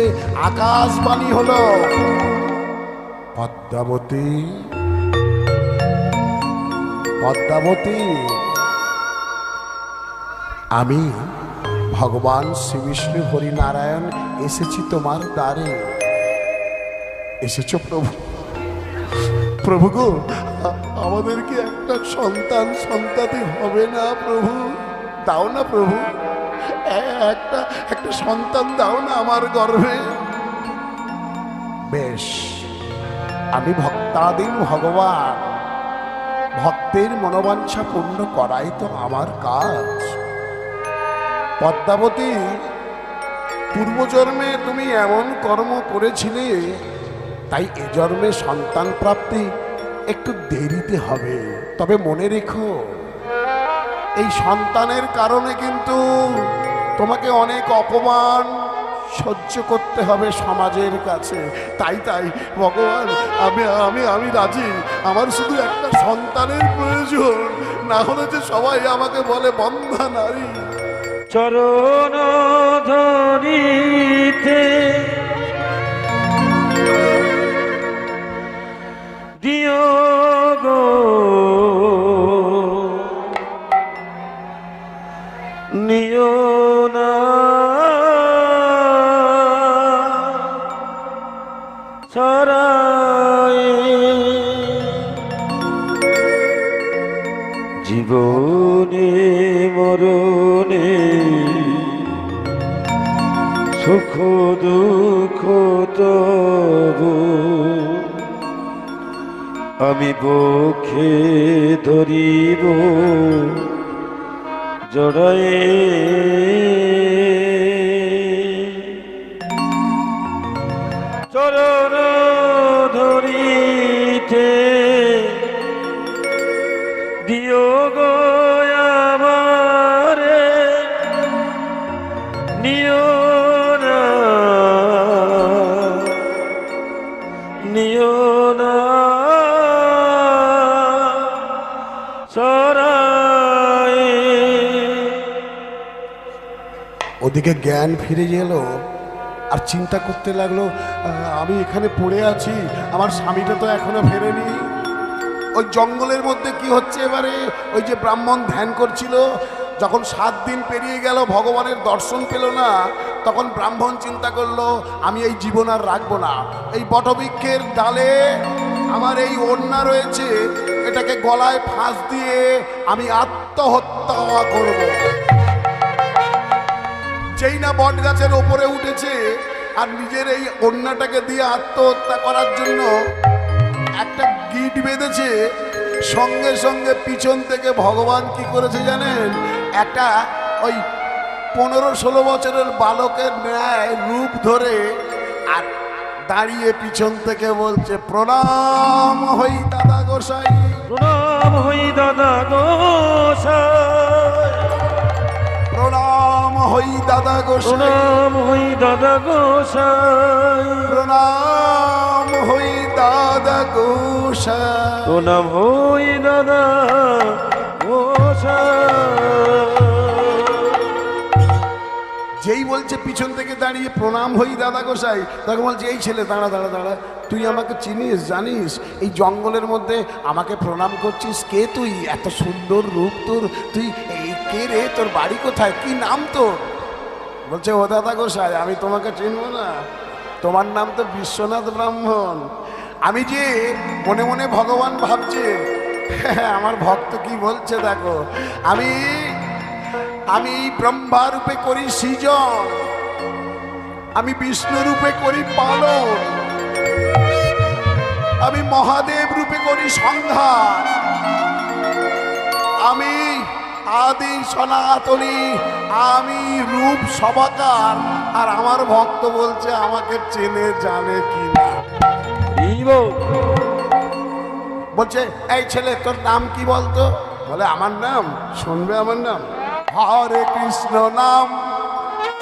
আকাশবাণী হলো, পদ্মাবতী, পদ্মাবতী, আমি ভগবান শ্রী বিষ্ণু হরিনারায়ণ এসেছি তোমার দ্বারে। এসেছো প্রভু? প্রভু গো, আমাদেরকে একটা সন্তান সন্ততি হবে না প্রভু? দাও না প্রভু, একটা একটা সন্তান দাও না আমার গর্ভে। বেশ, আমি ভক্তাদিন ভগবান, ভক্তের মনোবাঞ্ছা পূর্ণ করাই তো আমার কাজ। পদ্মাবতী, পূর্বজন্মে তুমি এমন কর্ম করেছিলে, তাই এ জন্মে সন্তান প্রাপ্তি একটু দেরিতে হবে। তবে মনে রেখো, এই সন্তানের কারণে কিন্তু তোমাকে অনেক অপমান সহ্য করতে হবে সমাজের কাছে। তাই তাই ভগবান, আমি আমি আমি রাজি। আমার শুধু একটা সন্তানের প্রয়োজন, না হলে যে সবাই আমাকে বলে বন্ধা নারী। চরণ ধরিতে দিও গো নিও না ছড়ায়, জীবনে মরণে সুখ দুঃখ তবু আমি বক্ষে ধরিব জড়ায়ে। চরণ ধরিতে দিও গো আমারে না সরায়। ওদিকে জ্ঞান ফিরে গেল আর চিন্তা করতে লাগলো, আমি এখানে পড়ে আছি, আমার স্বামীটা তো এখনো ফেরেনি। ওই জঙ্গলের মধ্যে কি হচ্ছে এবারে? ওই যে ব্রাহ্মণ ধ্যান করছিল, যখন 7 দিন পেরিয়ে গেল ভগবানের দর্শন পেল না, তখন ব্রাহ্মণ চিন্তা করলো আমি এই জীবন আর রাখবো না। এই বটবৃক্ষের ডালে আমার এই ওড়না রয়েছে, এটাকে গলায় ফাঁস দিয়ে আমি আত্মহত্যা করব। যেই না বট গাছের ওপরে উঠেছে আর নিজের এই ওড়নাটাকে দিয়ে আত্মহত্যা করার জন্য একটা গিট বেঁধেছে, সঙ্গে সঙ্গে পিছন থেকে ভগবান কি করেছে জানেন? একটা ওই 15-16 বছরের বালকের ন্যায় রূপ ধরে আর দাঁড়িয়ে পিছন থেকে বলছে, প্রণাম হই দাদা গোসাই, প্রণাম হই দাদা গোসাই, প্রণাম হই দাদা গোসাই, প্রণাম হই দাদা গোসাই, প্রণাম হই দাদা গোসাই, প্রণাম হই দাদা গোসাই। যেই বলছে পিছন থেকে দাঁড়িয়ে প্রণাম হই দাদা গোসাই, তখন বলছে, এই ছেলে দাঁড়া দাঁড়া দাঁড়া, তুই আমাকে চিনিস, জানিস এই জঙ্গলের মধ্যে আমাকে প্রণাম করছিস? কে তুই? এত সুন্দর রূপ তোর, তুই এই কে রে? তোর বাড়ি কোথায়? কি নাম তোর? বলছে, ও দাদা গোসাই, আমি তোমাকে চিনবো না? তোমার নাম তো বিশ্বনাথ ব্রাহ্মণ। আমি যে মনে মনে ভগবান ভাবছে, আমার ভক্ত কি বলছে দেখো, আমি ব্রহ্মা রূপে করি সৃজন, আমি বিষ্ণু রূপে করি পালন, আমি মহাদেব রূপে করি সংহার, আমি আদি সনাতনী, আমি রূপ সবাকার। আর আমার ভক্ত বলছে আমাকে চেনে জানে কি না। বলছে, এই ছেলে তোর নাম কি বলতো? বলে, আমার নাম শুনবে, আমার নাম হরে কৃষ্ণ নাম,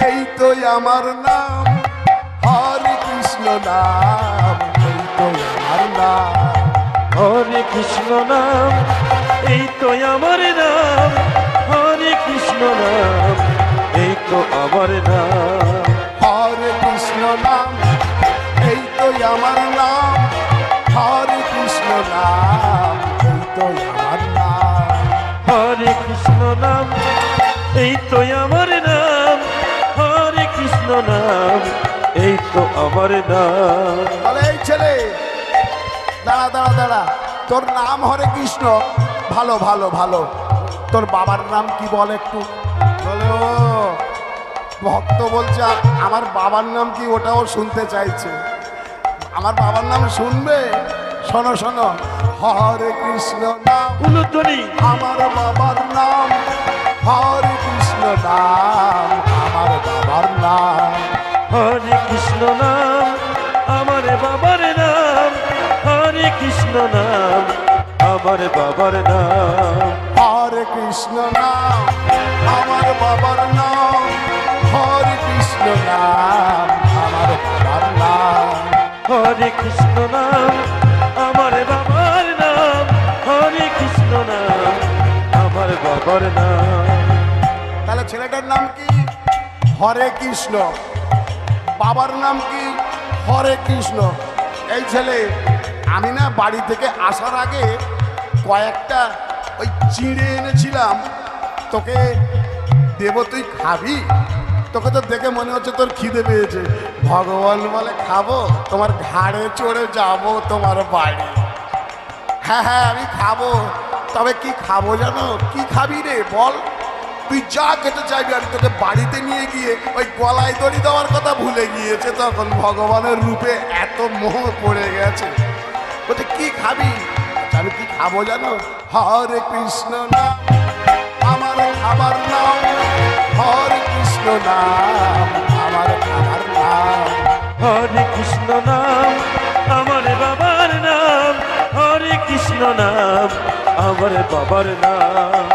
এই তো আমার নাম, হরে কৃষ্ণ নাম, এই তো আমার নাম, হরে কৃষ্ণ নাম, এই তো আমার নাম, হরে কৃষ্ণ নাম, এই তো আমার নাম, হরে কৃষ্ণ নাম, এই তো আমার নাম, হরে কৃষ্ণ নাম, এই তো আমার নাম, হরে কৃষ্ণ নাম, এই তো আমার নাম, হরে কৃষ্ণ নাম, এই তো আমার নাম। বলে, এই ছেলে দাঁড়া দাঁড়া দাঁড়া, তোর নাম হরে কৃষ্ণ, ভালো ভালো ভালো, তোর বাবার নাম কি বল একটু? বলে, ও ভক্ত বলছে আমার বাবার নাম কি, ওটাও শুনতে চাইছে। আমার বাবার নাম শুনবে? শোনো শোনো, হরে কৃষ্ণ নাম, উলুধ্বনি, আমার বাবার নাম, হরে কৃষ্ণ নাম, আমার বাবার নাম, হরে কৃষ্ণ নাম, আমার বাবার নাম, হরে কৃষ্ণ নাম, আমার বাবার নাম, হরে কৃষ্ণ নাম, আমার বাবার নাম, হরে কৃষ্ণ নাম, আমার বাবার নাম, হরে কৃষ্ণ নাম, আমার বাবার নাম, হরে কৃষ্ণ নাম, আমার বাবার নাম। তাহলে ছেলেটার নাম কি? হরে কৃষ্ণ। বাবার নাম কি? হরে কৃষ্ণ। এই ছেলে, আমি না বাড়ি থেকে আসার আগে কয়েকটা ওই চিঁড়ে এনেছিলাম, তোকে দেব, তুই খাবি? তোকে তো দেখে মনে হচ্ছে তোর খিদে পেয়েছে। ভগবান বলে, খাবো? তোমার ঘাড়ে চড়ে যাব তোমার বাড়ি। হ্যাঁ হ্যাঁ, আমি খাবো। তবে কি খাবো জানো? কি খাবি রে বল? তুই যা খেতে চাইবি, আমি তোকে বাড়িতে নিয়ে গিয়ে ওই গলায় দড়ি দেওয়ার কথা ভুলে গিয়েছে তখন ভগবানের রূপে এত মোহ পড়ে গেছে। বলছে, কি খাবি? আমি কি খাবো জানো? হরে কৃষ্ণ নাম, আমার খাবার নাম, হরে কৃষ্ণ নাম, আমার খাবার নাম, হরে কৃষ্ণ নাম, আমার বাবার নাম, হরে কৃষ্ণ নাম, আমার বাবার নাম।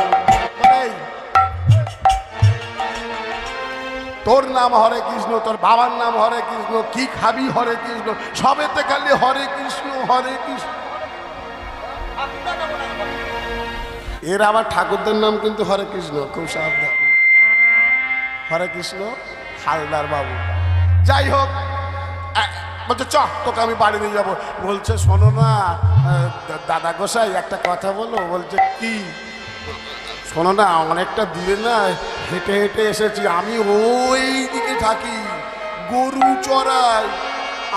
তোর নাম হরে কৃষ্ণ, তোর বাবার নাম হরে কৃষ্ণ, কি খাবি হরে কৃষ্ণ, সবেতে খালি হরে কৃষ্ণ হরে কৃষ্ণ। এর আবার ঠাকুরদের নাম কিন্তু হরে কৃষ্ণ, খুব সাবধান। হরে কৃষ্ণ হালদার বাবু। যাই হোক, বলছে চ তোকে আমি বাড়ি নিয়ে যাবো। বলছে শোনো না দাদা গোসাই, একটা কথা বলো। বলছে কি? শোনো না, অনেকটা দূরে না হেঁটে হেঁটে এসেছি, আমি ওই দিকে থাকি, গরু চড়াই।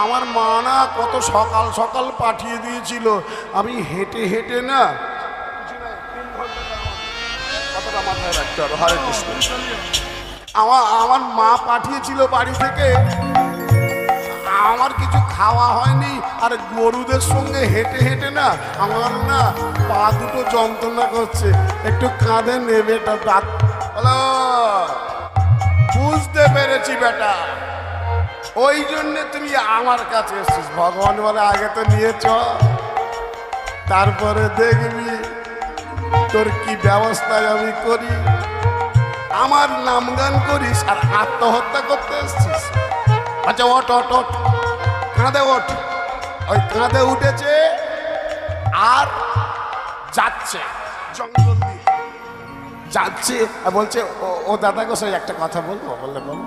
আমার মা না কত সকাল সকাল পাঠিয়ে দিয়েছিল, আমি হেঁটে হেঁটে না কতটা মাথায় রাখতে হবে। হরে কৃষ্ণ। আমার মা পাঠিয়েছিল বাড়ি থেকে, আমার কিছু খাওয়া হয়নি, আর গরুদের সঙ্গে হেঁটে হেঁটে না আমার না পা দুটো যন্ত্রণা করছে, একটু কাঁধে নেবে এটা দাঁত। হ্যালো, বুঝতে পেরেছি বেটা, ওই জন্যে তুমি আমার কাছে এসছিস। ভগবান বলে আগে তো নিয়েছ, তারপরে দেখবি তোর কি ব্যবস্থায় আমি করি। আমার নামগান করিস আর আত্মহত্যা করতে এসছিস। আচ্ছা ওঠ ওঠ ওঠ, কাঁধে ওঠ। ওই কাঁধে উঠেছে আর যাচ্ছে জঙ্গল দিয়ে যাচ্ছে। বলছে ও দাদা গোসাই একটা কথা বলবো। বললে বল।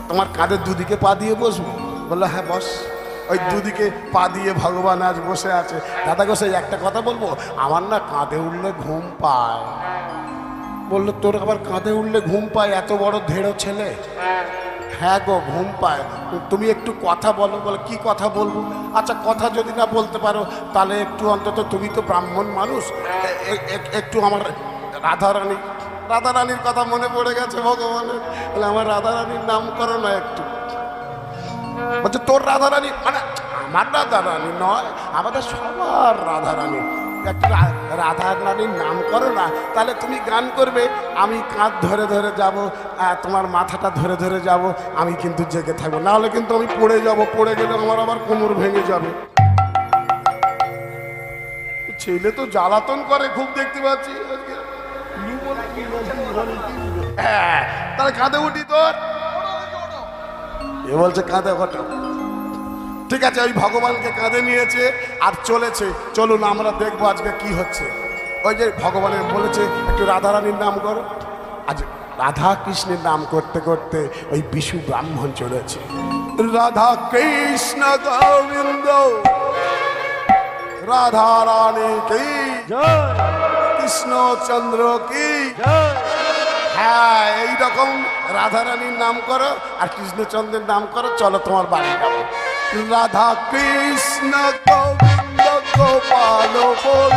তোমার কাঁধের দুদিকে পা দিয়ে বসবো? বললো হ্যাঁ বস। ওই দুদিকে পা দিয়ে ভগবান আজ বসে আছে। দাদা গোসাই একটা কথা বলবো, আমার না কাঁধে উঠলে ঘুম পায়। বললো তোর আবার কাঁধে উঠলে ঘুম পায়? এত বড় ধেড়ো ছেলে। হ্যাঁ গো ঘুম পায়, তুমি একটু কথা বলো। বলে কি কথা বলবো? আচ্ছা কথা যদি না বলতে পারো তাহলে একটু অন্তত, তুমি তো ব্রাহ্মণ মানুষ, একটু আমার রাধারানীর কথা মনে পড়ে গেছে ভগবানের। বলে আমার রাধারানীর নাম করো না একটু। বলছে তোর রাধারানী মানে আমার রাধারানী নয়, আমাদের সবার রাধারানী, একটু রাধারানীর নাম করো না। তাহলে তুমি গান করবে, আমি কাঁধ ধরে ধরে যাব, তোমার মাথাটা ধরে ধরে যাব, আমি কিন্তু জেগে থাকবো, না হলে কিন্তু আমি পড়ে যাব, পড়ে গেলে আমার আবার কোমর ভেঙে যাবে। ছেলে তো জ্বালাতন করে খুব, দেখতে পাচ্ছি। হ্যাঁ, তাহলে কাঁধে উঠি তোর। এ বলছে কাঁধে ওঠো। ঠিক আছে, ওই ভগবানকে কাঁধে নিয়েছে আর চলেছে। চলুন আমরা দেখবো আজকে কি হচ্ছে। ওই যে ভগবানের বলেছে একটু রাধারানীর নাম করো। আজ রাধা কৃষ্ণের নাম করতে করতে ওই বিশু ব্রাহ্মণ চলেছে। রাধা কৃষ্ণ গোবিন্দ রাধা রানী কি জয়, কৃষ্ণচন্দ্র কি জয়। হ্যাঁ, এইরকম রাধারানীর নাম করো আর কৃষ্ণচন্দ্রের নাম করো। চলো তোমার বাড়ি যাবো। রাধা কৃষ্ণ গোবিন্দ গোপাল বল,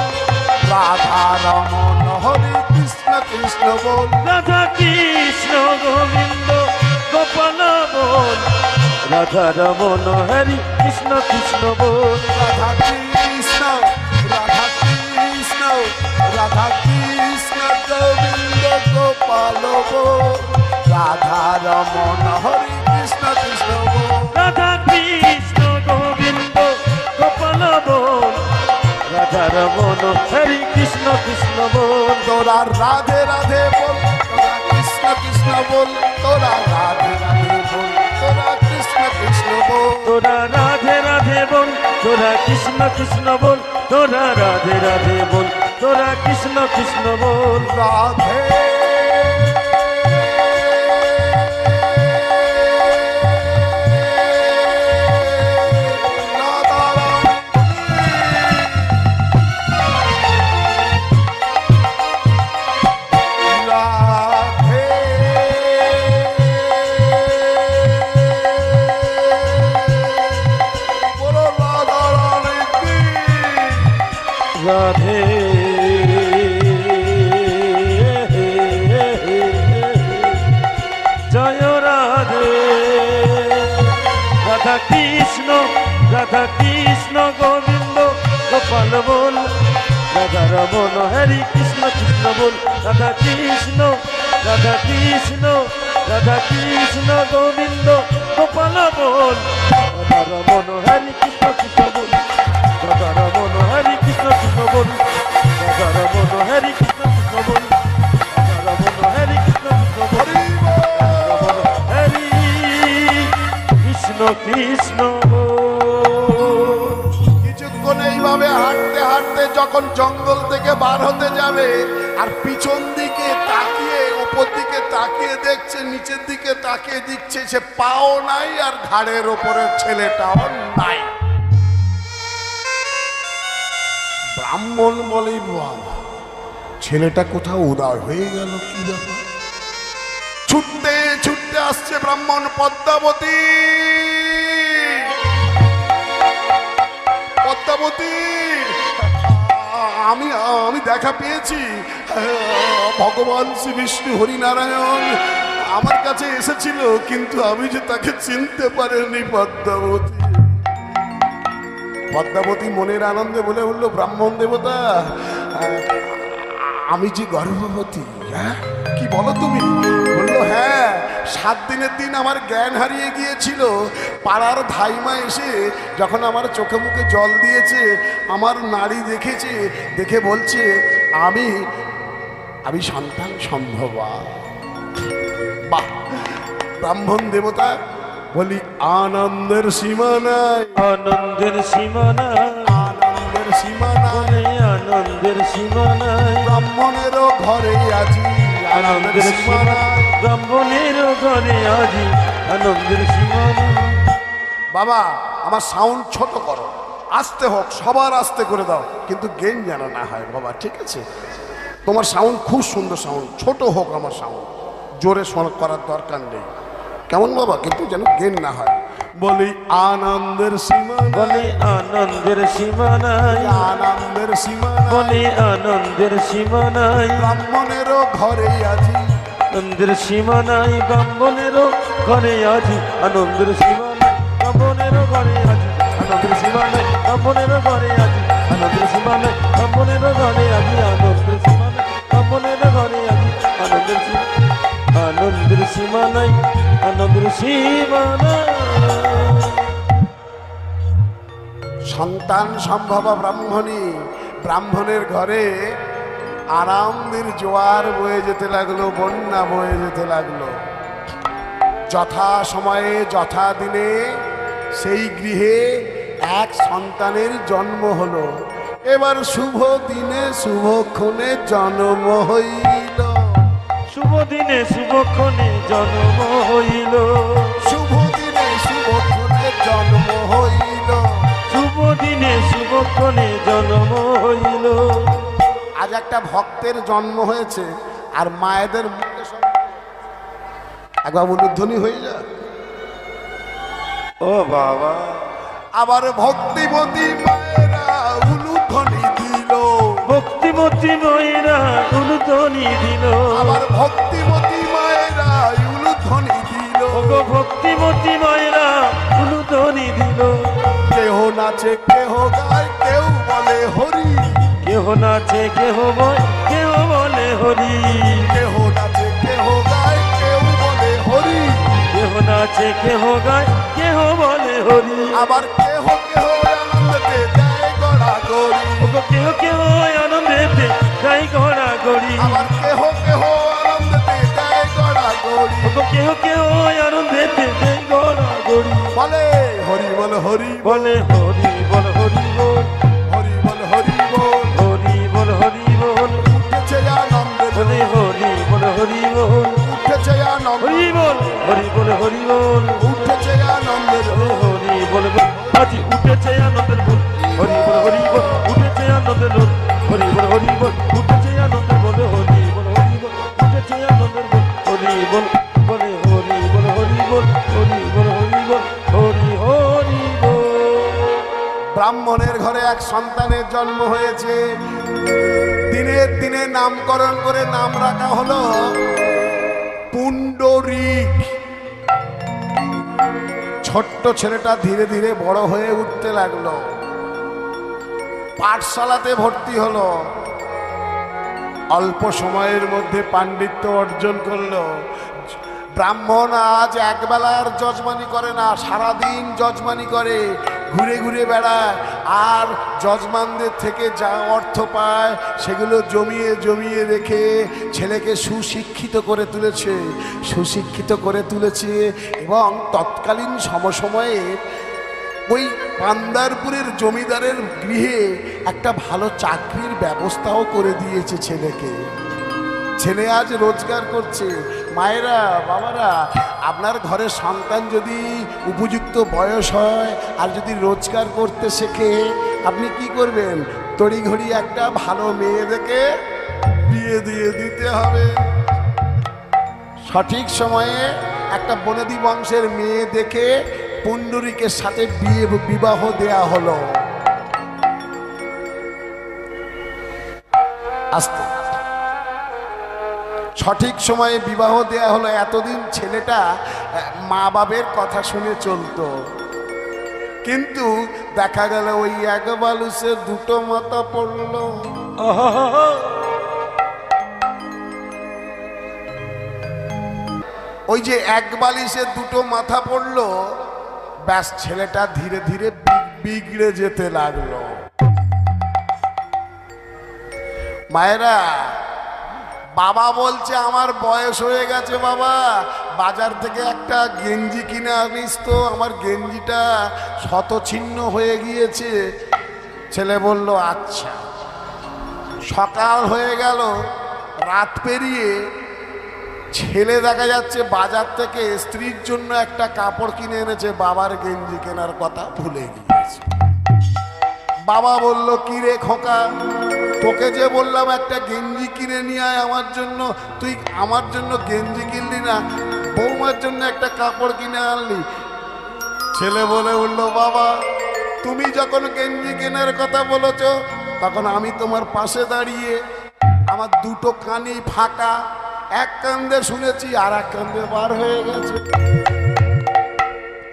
রাধা রমন হরে কৃষ্ণ কৃষ্ণ বল। রাধা কৃষ্ণ গোবিন্দ গোপাল বল, রাধা রমন হরি কৃষ্ণ কৃষ্ণ বল। রাধা কৃষ্ণ রাধা কৃষ্ণ রাধা কৃষ্ণ গোবিন্দ গোপাল বল, রাধা রমন হরে কৃষ্ণ কৃষ্ণ বল। রাধা কৃষ্ণ গোবিন্দ গোপাল বল, রাধা রমন হরি কৃষ্ণ কৃষ্ণ বল। তোরা রাধে রাধে বল, তোরা কৃষ্ণ কৃষ্ণ বল, তোরা রাধে রাধে বল, তোরা কৃষ্ণ কৃষ্ণ বল। তোরা রাধে রাধে বল, তোরা কৃষ্ণ কৃষ্ণ বল, তোরা রাধে রাধে বল, তোরা কৃষ্ণ কৃষ্ণ বল। রাধে রাধে জয় রাধে। রাধা কৃষ্ণ গোবিন্দ গোপাল বল, রাধা রমন হরি কৃষ্ণ কৃষ্ণ বল। রাধা কৃষ্ণ গোবিন্দ গোপাল বল, রাধা রমন হরি কৃষ্ণ কৃষ্ণ বল। রাধা রমন হরি কৃষ্ণ কৃষ্ণ বল, রাধা রমন হরি কৃষ্ণ কৃষ্ণ বল, রাধা রমন হরি কৃষ্ণ কৃষ্ণ বল, রাধা রমন হরি কৃষ্ণ কিছুক্ষণ এইভাবে হাঁটতে হাঁটতে যখন জঙ্গল থেকে বার হতে যাবে আর পিছন দিকে তাকিয়ে উপর দিকে তাকিয়ে দেখছে নিচের দিকে তাকিয়ে দিচ্ছে, সে পাও নাই আর ঘাড়ের ওপরে ছেলেটাও নাই। ব্রাহ্মণ বলে, বাবা ছেলেটা কোথাও উদয় হয়ে গেল, কি ব্যাপার? ছুটতে ছুটতে আসছে ব্রাহ্মণ। পদ্মাবতী, পদ্মাবতী, আমি আমি দেখা পেয়েছি। ভগবান শ্রী বিষ্ণু হরিনারায়ণ আমার কাছে এসেছিল, কিন্তু আমি যে তাকে চিনতে পারিনি। পদ্মাবতী, পদ্মাবতী মনের আনন্দে বলে উঠল, ব্রাহ্মণ দেবতা, আমি যে গর্ভবতী। হ্যাঁ, কি বলো তুমি? বললো, হ্যাঁ, 7 দিনের দিন আমার জ্ঞান হারিয়ে গিয়েছিল। পাড়ার ধাইমা এসে যখন আমার চোখে মুখে জল দিয়েছে, আমার নাড়ি দেখেছে, দেখে বলছে আমি আমি সন্তান সম্ভবা। বাহ! ব্রাহ্মণ দেবতা বলি, আনন্দের সীমা নাই, আনন্দের সীমা নাই, আনন্দের সীমা নাই, আনন্দের সীমা নাই, ব্রাহ্মণেরও ঘরে আজি আনন্দের সীমা নাই। ব্রাহ্মণের ঘরে আজি আনন্দের সীমা নাই। বাবা, আমার সাউন্ড ছোট করো, আস্তে হোক, সবার আস্তে করে দাও, কিন্তু গেন যেন না হয় বাবা, ঠিক আছে? তোমার সাউন্ড খুব সুন্দর সাউন্ড, ছোট হোক আমার সাউন্ড, জোরে করার দরকার নেই, কেমন বাবা? কিন্তু যেন গেন না হয়। বলি, আনন্দের সীমা নাই, বলে আনন্দের সীমা নাই, আনন্দের সীমা নাই, বলে আনন্দের সীমা নাই, ব্রাহ্মণেরও ঘরে আজি আনন্দের সীমা নাই, ব্রাহ্মণেরও ঘরে আজি আনন্দের সীমা নাই, ব্রাহ্মণেরও ঘরে আজি আনন্দের সীমা নাই, ব্রাহ্মণেরও ঘরে আজি আনন্দের সীমা নাই, ব্রাহ্মণেরও ঘরে আজি আনন্দের সীমা নাই, ব্রাহ্মণেরও ঘরে আজি আনন্দের সীমা, আনন্দের সীমা নাই, আনন্দের সীমা নাই। সন্তান সম্ভবা ব্রাহ্মণী, ব্রাহ্মণের ঘরে আনন্দের জোয়ার বয়ে যেতে লাগলো, বন্যা বয়ে যেতে লাগলো। যথা সময়ে যথা দিনে সেই গৃহে এক সন্তানের জন্ম হলো। এবার শুভ দিনে শুভক্ষণে জন্ম হইল, শুভ দিনে শুভক্ষণে জন্ম হইল, শুভ দিনে শুভক্ষণে জন্ম হইল, শুভ দিনে শুভক্ষণে জন্ম হইল। আজ একটা ভক্তের জন্ম হয়েছে, আর মায়েদের মুখে সব একবার উলুধ্বনি হয়ে যায়। ও বাবা, আবার ভক্তিমতী মায়েরা উলুধ্বনি দিল, ভক্তিমতী মায়েরা উলুধ্বনি দিল, আবার ভক্তিমতী মায়েরা উলুধ্বনি দিল। ওগো ভক্তিমতী মায়েরা উলুধ্বনি দিল। কেহ নাচে কেহ গায়, কেউ বলে হরি, কেহ নাচে কেহ বয়, কেহ বলে হরি, কেহ নাচে কেহ গায়, কেউ বলে হরি, কেহ নাচে কেহ গায়, কেহ বলে হরি। আবার কেহ কেহ আনন্দে দেয় গড়াগড়ি, ওগো কেহ কেহ আনন্দেতে গাই ঘোড়া গড়ি, আবার কেহ কেহ আনন্দে দেয় গড়াগড়ি। ওগো কেহ কেহ আনন্দেতে গাই ঘোড়া গড়ি। বলে হরি বল, হরি বলে হরি বল, হরি বল, হরি বল, হরি বল, হরি বল, হরি বল, উঠেছে আনন্দের, বলে হরি বল, হরি বল, উঠেছে আনন্দ, হরি বল, হরি বল, হরি বল, উঠেছে আনন্দের, বলে হরি বল বল। আজি উঠেছে আনন্দের বল, হরি বল, হরি বল, উঠেছে আনন্দের বল, হরি বল, হরি বল, উঠেছে আনন্দের বল, হরি বল, হরি বল, উঠেছে আনন্দের বল, হরি বল, বলে হরি বল, হরি বল, হরি বল, হরি বল, হরি হরি বল। ব্রাহ্মণের ঘরে এক সন্তানের জন্ম হয়েছে। দিনের দিনে নামকরণ করে নাম রাখা হলো পুণ্ডরীক। ছোট্ট ছেলেটা ধীরে ধীরে বড় হয়ে উঠতে লাগলো, পাঠশালাতে ভর্তি হলো, অল্প সময়ের মধ্যে পাণ্ডিত্য অর্জন করলো। ব্রাহ্মণ আজ একবেলার যজমানি করে না, সারাদিন যজমানি করে। ঘুরে ঘুরে বেড়ায়, আর যজমানদের থেকে যা অর্থ পায় সেগুলো জমিয়ে জমিয়ে রেখে ছেলেকে সুশিক্ষিত করে তুলেছে এবং তৎকালীন সমসময়ে ওই পান্দারপুরের জমিদারের গৃহে একটা ভালো চাকরির ব্যবস্থাও করে দিয়েছে ছেলেকে। ছেলে আজ রোজগার করছে। মায়েরা, বাবারা, আপনার ঘরের সন্তান যদি উপযুক্ত বয়স হয় আর যদি রোজগার করতে শেখে, আপনি কি করবেন? তড়িঘড়ি একটা ভালো মেয়ে দেখে বিয়ে দিয়ে দিতে হবে। সঠিক সময়ে একটা বনেদি বংশের মেয়ে দেখে পুণ্ডরীকের সাথে বিবাহ দেয়া হলো। আস্তে সঠিক সময়ে বিবাহ দেয়া হলো। এতদিন ছেলেটা মা বাবের কথা শুনে চলতো, কিন্তু দেখা গেল ওই এক বালুসে দুটো মাথা পড়লো। ওই যে এক বালিশে দুটো মাথা পড়লো, ব্যাস ছেলেটা ধীরে ধীরে বিগড়ে যেতে লাগলো। মায়েরা, বাবা বলছে আমার বয়স হয়ে গেছে, বাবা বাজার থেকে একটা গেঞ্জি কিনে আনিস তো, আমার গেঞ্জিটা শতছিন্ন হয়ে গিয়েছে। ছেলে বলল আচ্ছা। সকাল হয়ে গেল, রাত পেরিয়ে ছেলে দেখা যাচ্ছে বাজার থেকে স্ত্রীর জন্য একটা কাপড় কিনে এনেছে, বাবার গেঞ্জি কেনার কথা ভুলে গিয়েছে। বাবা বলল কি রে খোকা, তোকে যে বললাম একটা গেঞ্জি কিনে নিয়ে আয় আমার জন্য, তুই আমার জন্য গেঞ্জি কিনলি না, বৌমার জন্য একটা কাপড় কিনে আনলি। ছেলে বলে উঠল, বাবা তুমি যখন গেঞ্জি কেনার কথা বলেছ তখন আমি তোমার পাশে দাঁড়িয়ে, আমার দুটো কানই ফাঁকা, এক কান্দে শুনেছি আর এক কান্দে বার হয়ে গেছে।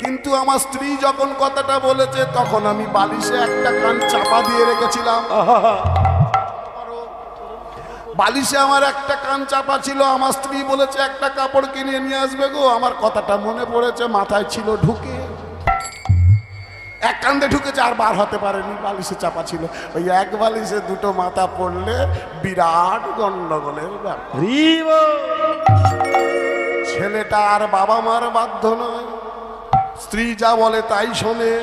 কিন্তু আমার স্ত্রী যখন কথাটা বলেছে তখন আমি বালিশে একটা কান চাপা দিয়ে রেখেছিলাম। বালিশে আমার একটা কান চাপা ছিল, আমার স্ত্রী বলেছে একটা কাপড় কিনে নিয়ে আসবে গো, আমার কথাটা মনে পড়েছে, মাথায় ছিল ঢুকে, এক কান্দে ঢুকেছে আর বার হতে পারেনি, বালিশে চাপা ছিল। ওই এক বালিশে দুটো মাথা পড়লে বিরাট গন্ডগোলের ব্যাপার। ছেলেটা আর বাবা মার বাধ্য নয়, স্ত্রী যা বলে তাই শোনে,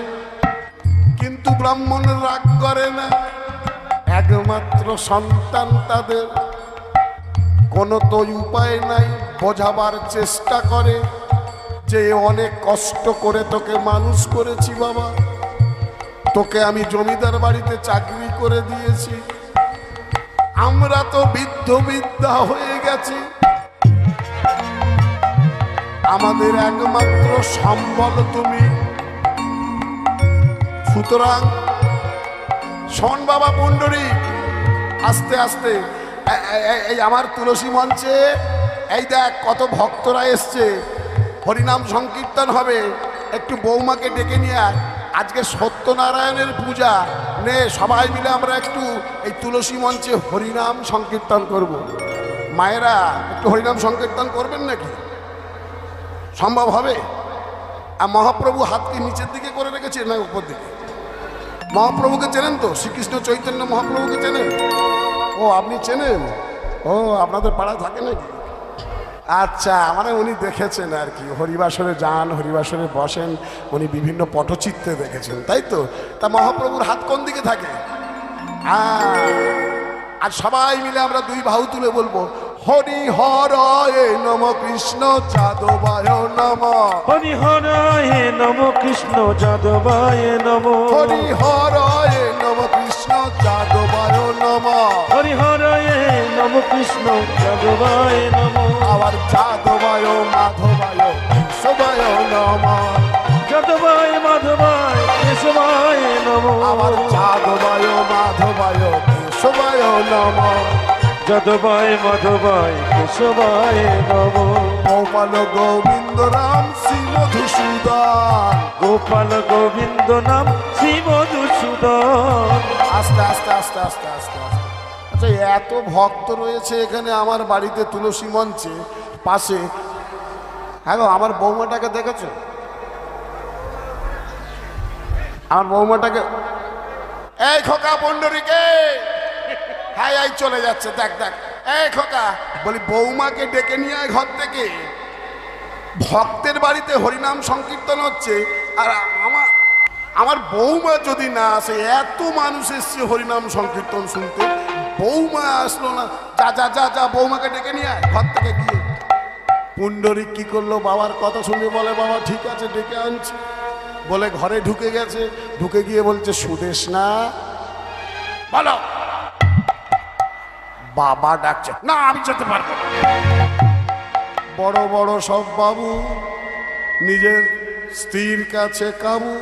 কিন্তু ব্রাহ্মণ রাগ করে না, একমাত্র সন্তান তাদের, কোনো তো উপায় নাই, বোঝাবার চেষ্টা করে যে অনেক কষ্ট করে তোকে মানুষ করেছি বাবা, তোকে আমি জমিদার বাড়িতে চাকরি করে দিয়েছি, আমরা তো বৃদ্ধ বিদ্যা হয়ে গেছি, আমাদের একমাত্র সম্বল তুমি, সুতরাং শোন বাবা পুণ্ডরী, আস্তে আস্তে এই আমার তুলসী মঞ্চে এই দেখ কত ভক্তরা এসছে, হরিনাম সংকীর্তন হবে, একটু বৌমাকে ডেকে নিয়ে আয়, আজকে সত্যনারায়ণের পূজা, নে সবাই মিলে আমরা একটু এই তুলসী মঞ্চে হরিনাম সংকীর্তন করব। মায়েরা একটু হরিনাম সংকীর্তন করবেন নাকি? সম্ভব হবে? আর মহাপ্রভু হাতকে নিচের দিকে করে রেখেছে না উপর দিকে? মহাপ্রভুকে চেনেন তো? শ্রীকৃষ্ণ চৈতন্য মহাপ্রভুকে চেনেন? ও আপনি চেনেন? ও আপনাদের পাড়ায় থাকে নাকি? আচ্ছা, মানে উনি দেখেছেন আর কি, হরিবাসরে যান, হরিবাসরে বসেন, উনি বিভিন্ন পটচিত্রে দেখেছেন, তাই তো? তা মহাপ্রভুর হাত কোন দিকে থাকে? আর সবাই মিলে আমরা দুই বাহু তুলে বলবো, হরি হরায় নম কৃষ্ণ যাদবায় নম, হরি হরায় নম কৃষ্ণ যাদবায় নম, হরি হরায় নম কৃষ্ণ যাদবায় নম, হরি হরায় নম কৃষ্ণ যাদবায় নম, আবার যাদবায় মাধবায় কেশবায় নম, যাদবায় মাধবায় কেশবায় নম, আবার যাদবায় মাধবায় কেশবায় নম, যাদবায় মাধবায় কেশবায় নম, গোপাল গোবিন্দ রাম শ্রী মধুসূদন, গোপাল গোবিন্দ নাম শ্রী মধুসূদন। আস্তে আস্তে আস্তে আস্তে আস্তে আস্তে। আচ্ছা, এত ভক্ত রয়েছে এখানে আমার বাড়িতে তুলসী মঞ্চে পাশে, হ্যাঁ গো, আমার বৌমাটাকে দেখেছো? আমার বৌমাটাকে, এই খোকা পণ্ডরীকে, হ্যাঁ এই চলে যাচ্ছে, দেখ দেখ, এই খোকা, বলি বৌমাকে ডেকে নিয়ে আয় ঘর থেকে। ভক্তের বাড়িতে হরিনাম সংকীর্তন হচ্ছে, আর আমার বৌমা যদি না আসে, এত মানুষ এসছে হরিনাম সংকীর্তন শুনতে, বৌমা আসলো না। যা যা যা যা, বৌমাকে ডেকে নিয়ে আয় ঘর থেকে গিয়ে। পুণ্ডরিক কি করলো, বাবার কথা শুনে বলে, বাবা ঠিক আছে ডেকে আনছি। বলে ঘরে ঢুকে গেছে, ঢুকে গিয়ে বলছে, সুদেশ না, বলো। বাবা ডাকছে, না আমি যেতে পারবো না। বড় বড় সব বাবু, নিজের স্ত্রীর কাছে কাবু।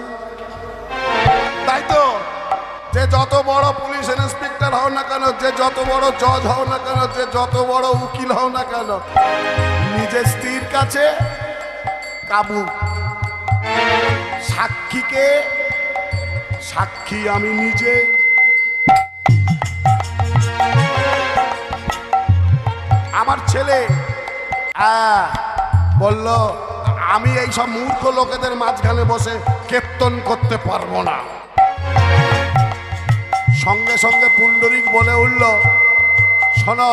তাই তো, যে যত বড় পুলিশ ইন্সপেক্টর হও না কেন, যে যত বড় জজ হও না কেন, যে যত বড় উকিল হও না কেন, নিজের স্ত্রীর কাছে কাবু। সাক্ষীকে, সাক্ষী আমি নিজে। আমার ছেলে বলল, আমি এই সব মূর্খ লোকেদের মাঝখানে বসে কীর্তন করতে পারবো না। সঙ্গে সঙ্গে পুণ্ডরিক বলে উঠল, শোনো,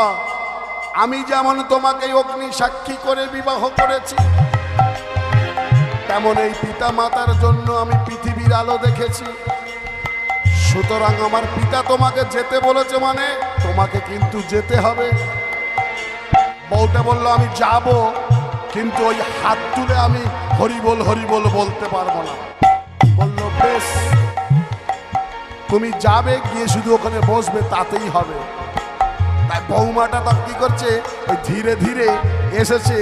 আমি যেমন তোমাকে অগ্নি সাক্ষী করে বিবাহ করেছি, তেমন এই পিতা মাতার জন্য আমি পৃথিবীর আলো দেখেছি। সুতরাং আমার পিতা তোমাকে যেতে বলেছে মানে তোমাকে কিন্তু যেতে হবে। বউটা বলল, আমি যাব, কিন্তু ওই হাত তুলে আমি হরিবোল হরিবোল বলতে পারবো না। বলল, বেশ, তুমি যাবে, গিয়ে শুধু ওখানে বসবে, তাতেই হবে। তাই বৌমাটা তখন কি করছে, ওই ধীরে ধীরে এসেছে,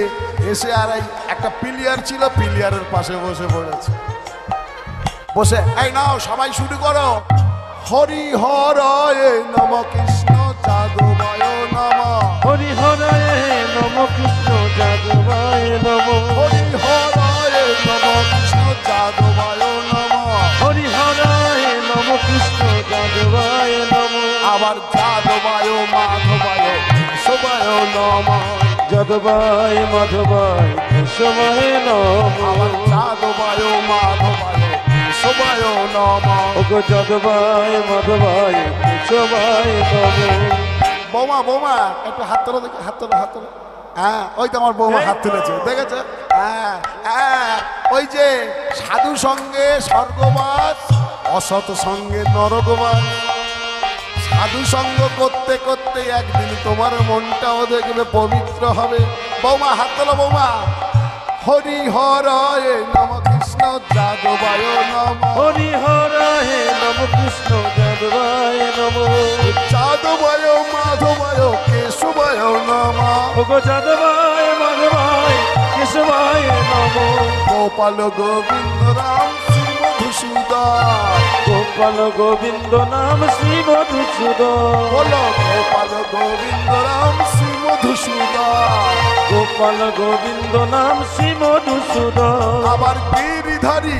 এসে আর এই একটা পিলিয়ার ছিল, পিলিয়ারের পাশে বসে পড়েছে। বসে, এই নাও সবাই শুরু করো, হরি হরায় নম কৃষ্ণ যাদবায় নম, হরি হরায় নম কৃষ্ণ যাদবায় নম, হরি হরায় নম কৃষ্ণ যাদবায় নম, হরি হরায় নম কৃষ্ণ যাদবায় নম, আবার যাদবায় মাধবায় কেশবায় নম, যাদবায় মাধবায় কেশবায় নম, আবার যাদবায় মাধবায় কেশবায় নম। ওগো যাদবায় মাধবায় কেশবায় নম। বৌমা, বৌমা একটু হাত তোলো দেখি, হাত তোলো, হাত তোলো। হ্যাঁ, ওই তো আমার বৌমা হাত তুলেছে, দেখেছে? হ্যাঁ হ্যাঁ, ওই যে সাধু সঙ্গে স্বর্গবাস, অসৎ সঙ্গে নরকবাস। সাধু সঙ্গ করতে করতে একদিন তোমার মনটাও দেখবে পবিত্র হবে। বৌমা হাত তোলো, বৌমা। হরি হরায় নম কৃষ্ণ যাদবায় নম, হরি হরায় নম কৃষ্ণ যাদবায় নম, যাদবায় মাধবায় কেশবায় নম, ওগো যাদবায় মাধবায় কেশবায় নম, গোপাল গোবিন্দ রাম শ্রী মধুসূদন, গোপাল গোবিন্দ নাম শ্রী মধুসূদন, বলো গোপাল গোবিন্দ রাম শ্রী মধুসূদন, গোপাল গোবিন্দ নাম শ্রী মধুসূদন, আবার গিরিধারী,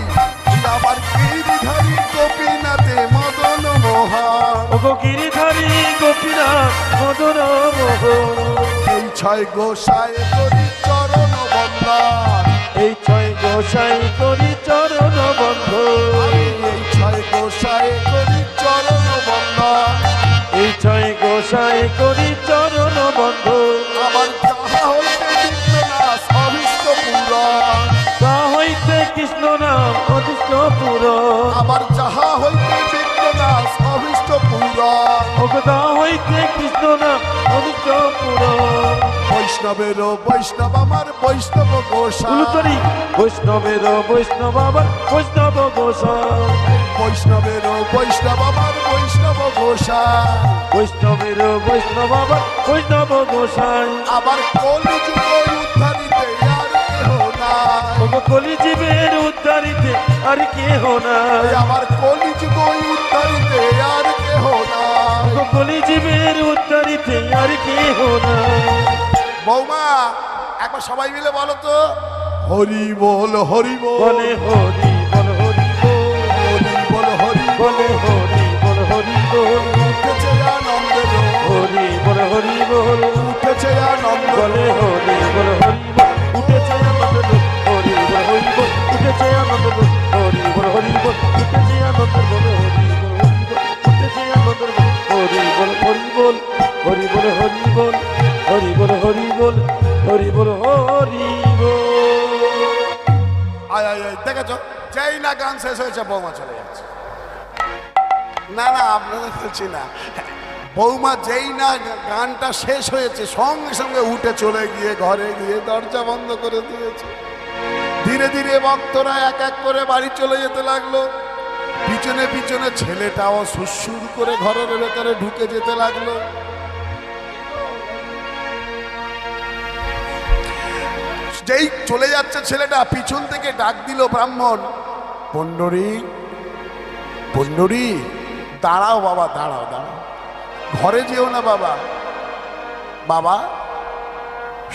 আবার গিরিধারী গোপীনাথে মদন মোহন, ওগো গিরিধারী গোপীনাথ মদন মোহন, এই ছয় গোসাই করি চরণ বন্দন, এই ছয় গোসাই করি চরণ বন্ধন, এই ছয় গোসাই করি চরণ বন্দন, এই ছয় গোসাই করি চরণ বন্ধন, আমার যাহা হইতে বিঘ্ননাশ অভীষ্ট পূরণ, তা হইতে কৃষ্ণ নাম অধিষ্ঠ পুরন, আবার যাহা হইতে বিঘ্ননাশ অভীষ্ট পূরণ, ওগো তা হইতে কৃষ্ণ নাম অধিষ্ঠ পুরন, বৈষ্ণবের বৈষ্ণব আমার বৈষ্ণব গোসাই, উলুতরি বৈষ্ণবের বৈষ্ণব আবার বৈষ্ণব গোসাই, বৈষ্ণবের বৈষ্ণব আমার বৈষ্ণব গোসাই, বৈষ্ণবের বৈষ্ণব আবার বৈষ্ণব গোসাই, আবার কলিযুগ উদ্ধারিতে আর কেহ নাই, ওগো কলিজীবের উদ্ধারিতে আর কেহ নাই, আমার কলিযুগ উদ্ধারিতে আর কেহ নাই। ওগো কলিজীবের উদ্ধারিতে আর কেহ নাই। বৌমা একবার সবাই মিলে বলো তো, হরি বল হরি বল, বলে হরি বল হরি বল, হরি বল হরি বল, বলে হরি বল হরি বল, উঠেছে আনন্দের হরি বল হরি বল, উঠেছে আনন্দ, বলে হরি বল হরি বল, উঠেছে আনন্দ, হরি বল হরি বল, উঠেছে আনন্দ, হরি বল হরি বল, উঠেছে আনন্দ, হরি বল হরি বল হরি বল হরি বল হরি বল হরি বল হরি বল। আয় আয় আয়, দেখেছো যেই না গান শেষ হয়েছে বৌমা চলে যাচ্ছে। না না আপনাদের বলছি না, বৌমা যেই না গানটা শেষ হয়েছে সঙ্গে সঙ্গে উঠে চলে গিয়ে ঘরে গিয়ে দরজা বন্ধ করে দিয়েছে। ধীরে ধীরে ভক্তরা এক এক করে বাড়ি চলে যেতে লাগলো। পিছনে পিছনে ছেলেটাও সুরসুর করে ঘরের ভেতরে ঢুকে যেতে লাগলো। যেই চলে যাচ্ছে ছেলেটা, পিছন থেকে ডাক দিল ব্রাহ্মণ, পণ্ডরী পণ্ডরী, দাঁড়াও বাবা, দাঁড়াও দাঁড়াও, ঘরে যেও না বাবা। বাবা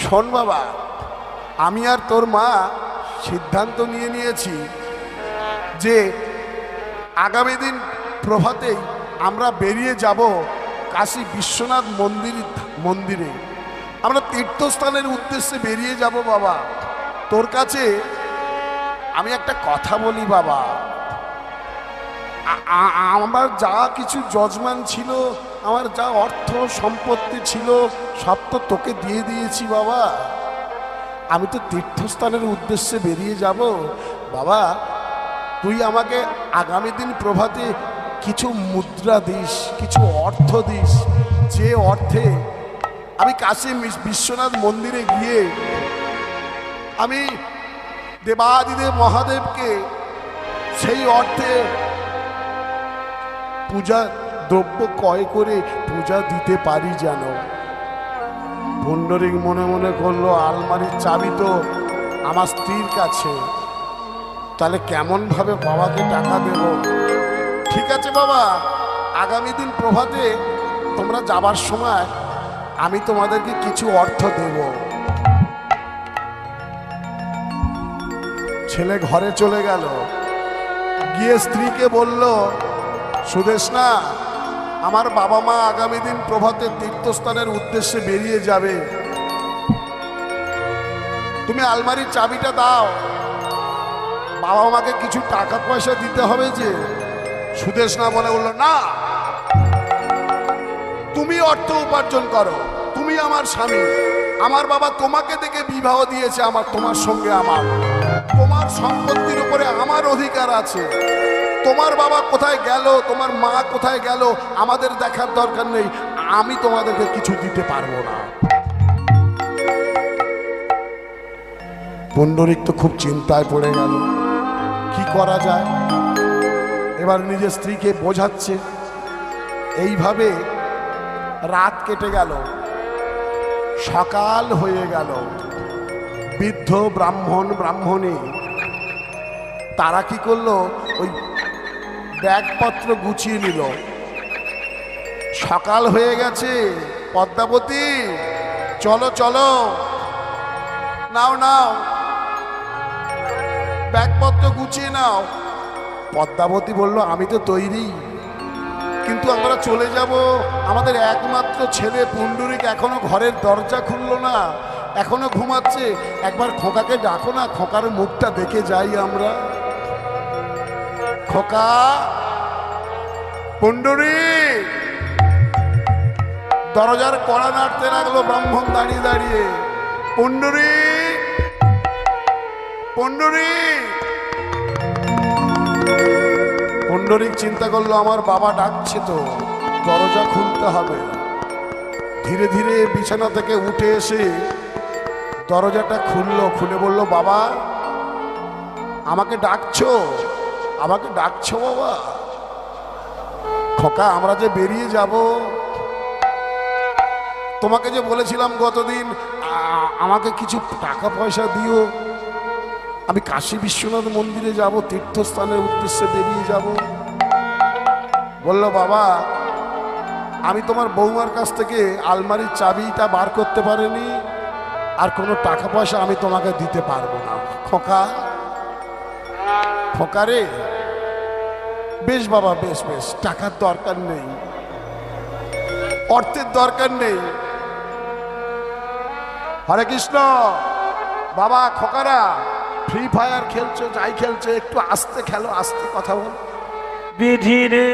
শোন বাবা, আমি আর তোর মা সিদ্ধান্ত নিয়ে নিয়েছি যে আগামী দিন প্রভাতেই আমরা বেরিয়ে যাব কাশী বিশ্বনাথ মন্দিরে। আমরা তীর্থস্থানের উদ্দেশ্যে বেরিয়ে যাব বাবা। তোর কাছে আমি একটা কথা বলি বাবা, আমার যা কিছু যজমান ছিল, আমার যা অর্থ সম্পত্তি ছিল, সব তো তোকে দিয়ে দিয়েছি বাবা। আমি তো তীর্থস্থানের উদ্দেশ্যে বেরিয়ে যাব বাবা। তুই আমাকে আগামী দিন প্রভাতে কিছু মুদ্রা দিস, কিছু অর্থ দিস, যে অর্থে আমি কাশী বিশ্বনাথ মন্দিরে গিয়ে আমি দেবাদিদেব মহাদেবকে সেই অর্থে পূজা দ্রব্য ক্রয় করে পূজা দিতে পারি যেন। পুণ্ডরিক মনে মনে করলো, আলমারির চাবি তো আমার স্ত্রীর কাছে, তাহলে কেমন ভাবে বাবাকে টাকা দেব? ঠিক আছে বাবা, আগামী দিন প্রভাতে তোমরা যাবার সময় আমি তোমাদেরকে কিছু অর্থ দেব। ছেলে ঘরে চলে গেল, গিয়ে স্ত্রীকে বলল, সুদেশনা, আমার বাবা মা আগামী দিন প্রভাতে তীর্থস্থানের উদ্দেশ্যে বেরিয়ে যাবে, তুমি আলমারির চাবিটা দাও, বাবা মাকে কিছু টাকা পয়সা দিতে হবে যে। সুদেশনা বলে বলল, না, তুমি অর্থ উপার্জন করো, তুমি আমার স্বামী, আমার বাবা তোমাকে দেখে বিবাহ দিয়েছে, আমার তোমার সঙ্গে আমার, তোমার সম্পত্তির উপরে আমার অধিকার আছে। তোমার বাবা কোথায় গেল, তোমার মা কোথায় গেল, আমাদের দেখার দরকার নেই, আমি তোমাদেরকে কিছু দিতে পারবো না। পুণ্ডরিক তো খুব চিন্তায় পড়ে গেল, কি করা যায়। এবার নিজের স্ত্রীকে বোঝাচ্ছে। এইভাবে রাত কেটে গেল, সকাল হয়ে গেল। বৃদ্ধ ব্রাহ্মণ ব্রাহ্মণী তারা কি করলো, ওই ব্যাগপত্র গুছিয়ে নিল। সকাল হয়ে গেছে, পদ্মাবতী চলো চলো, নাও নাও ব্যাগপত্র গুছিয়ে নাও। পদ্মাবতী বলল, আমি তো তৈরি, কিন্তু আমরা চলে যাব, আমাদের একমাত্র ছেলে পুণ্ডরিক এখনো ঘরের দরজা খুললো না, এখনো ঘুমাচ্ছে, একবার খোকাকে ডাকো না, খোকার মুখটা দেখে যাই আমরা। খোকা, পুণ্ডরিক। দরজার কড়া নাড়তে লাগলো ব্রাহ্মণ দাঁড়িয়ে দাঁড়িয়ে, পুণ্ডরিক পুণ্ডরিক। পুণ্ডরিক চিন্তা করলো, আমার বাবা ডাকছে তো, দরজা খুলতে হবে। ধীরে ধীরে বিছানা থেকে উঠে এসে দরজাটা খুললো, খুলে বলল, বাবা আমাকে ডাকছো, আমাকে ডাকছো বাবা? খোকা, আমরা যে বেরিয়ে যাব, তোমাকে যে বলেছিলাম গতদিন আমাকে কিছু টাকা পয়সা দিও, আমি কাশী বিশ্বনাথ মন্দিরে যাব, তীর্থস্থানের উদ্দেশ্যে বেরিয়ে যাব। বলল, বাবা আমি তোমার বৌমার কাছ থেকে আলমারির চাবিটা বার করতে পারিনি, আর কোনো টাকা পয়সা আমি তোমাকে দিতে পারবো না। খোকা, খোকা রে, বেশ বাবা, বেশ বেশ, টাকার দরকার নেই, অর্থের দরকার নেই। হরে কৃষ্ণ। বাবা, খোকারা ফ্রি ফায়ার খেলছো, যাই খেলছো, একটু আস্তে খেলো, আস্তে কথা বল। বিধি রে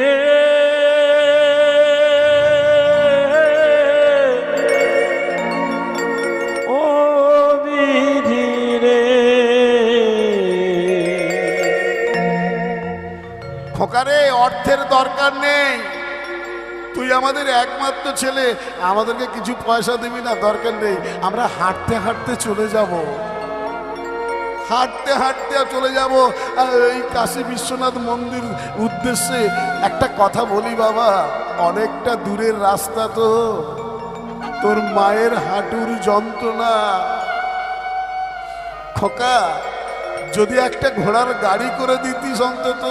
অর্থের দরকার নেই, তুই আমাদের একমাত্র ছেলে, আমাদেরকে কিছু পয়সা দিবি না, দরকার নেই, আমরা হাঁটতে হাঁটতে চলে যাব, হাঁটতে হাঁটতে চলে যাব এই কাশী বিশ্বনাথ মন্দির উদ্দেশ্যে। একটা কথা বলি বাবা, অনেকটা দূরের রাস্তা তো, তোর মায়ের হাঁটুর যন্ত্রণা, খোকা যদি একটা ঘোড়ার গাড়ি করে দিতিস অন্তত,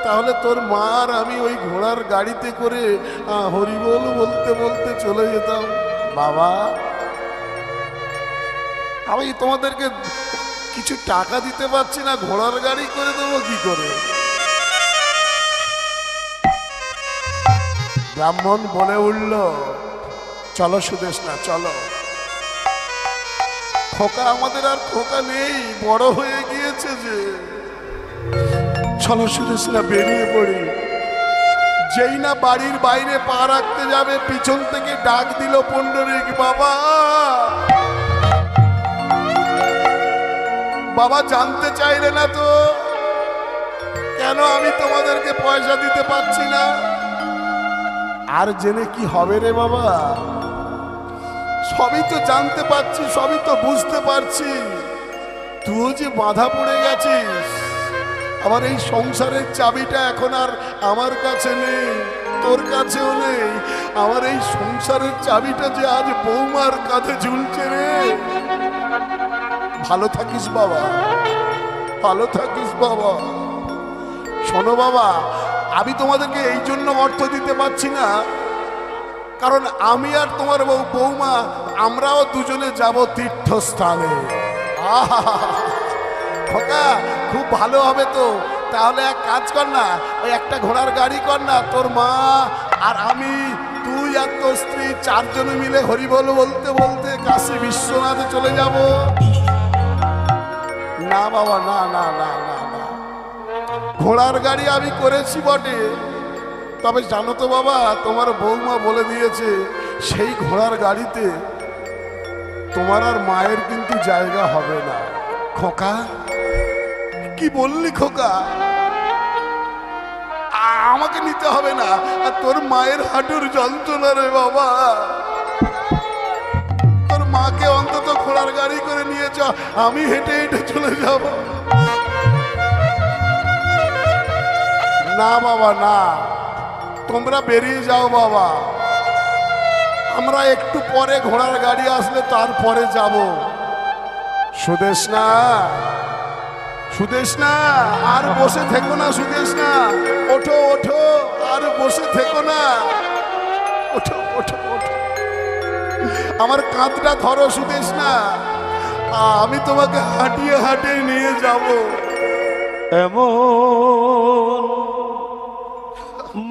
তাহলে তোর মা আর আমি ওই ঘোড়ার গাড়িতে করে হরিবোল বলতে বলতে চলে যেতাম। বাবা আমি তোমাদেরকে কিছু টাকা দিতে পারছি না, ঘোড়ার গাড়ি করে দেবো কি করে? ব্রাহ্মণ বলে উঠল, চলো সুদেশ না চলো। খোকা আমাদের আর খোকা নেই, বড় হয়ে গিয়েছে যে। চলো সুদেশ না, বেরিয়ে পড়ি। যেই না বাড়ির বাইরে পা রাখতে যাবে, পিছন থেকে ডাক দিল পুণ্ডরীক, বাবা বাবা জানতে চাইলে না তো কেন আমি তোমাদেরকে পয়সা দিতে পারছি না? আর জেনে কি হবে রে বাবা, সবই তো জানতে পারছি, সবই তো বুঝতে পারছি, তুইও যে বাধা পড়ে গেছিস। আমার এই সংসারের চাবিটা এখন আর আমার কাছে নেই, তোর কাছেও নেই। আমার এই সংসারের চাবিটা যে আজ বৌমার কাঁধে ঝুলছে রে। ভালো থাকিস বাবা, ভালো থাকিস বাবা। শোনো বাবা, আমি তোমাদেরকে এই জন্য অর্থ দিতে পারছি না, কারণ আমি আর তোমার বৌমা আমরাও দুজনে যাব তীর্থস্থানে। খোকা খুব ভালো হবে তো, তাহলে এক কাজ কর না, ওই একটা ঘোড়ার গাড়ি কর না, তোর মা আর আমি, তুই আর তোর স্ত্রী চারজনে মিলে হরিবোল বলতে বলতে কাশী বিশ্বনাথে চলে যাব। না বাবা, না না না না না, ঘোড়ার গাড়ি আমি করেছি বটে, তবে জানো তো বাবা, তোমার বৌমা বলে দিয়েছে সেই ঘোড়ার গাড়িতে তোমার আর মায়ের কিন্তু জায়গা হবে না। খোকা কি বললি খোকা? আমাকে নিতে হবে না, আর তোর মায়ের হাঁটুর যন্ত্রণা রে বাবা, তোর মাকে অন্তত ঘোড়ার গাড়ি করে নিয়ে চ, আমি হেঁটে হেঁটে চলে যাব। না বাবা না, তোমরা বেরিয়ে যাও বাবা, আমরা একটু পরে ঘোড়ার গাড়ি আসলে তারপরে যাব। সুদেশ না, সুদেশ না, আর বসে থেকো না সুদেশ না, ওঠো ওঠো, আর বসে থেকো না, ওঠো ওঠো ওঠো, আমার কাঁধটা ধরো সুদেশ না, আমি তোমাকে হাঁটিয়ে হাঁটিয়ে নিয়ে যাব। এমন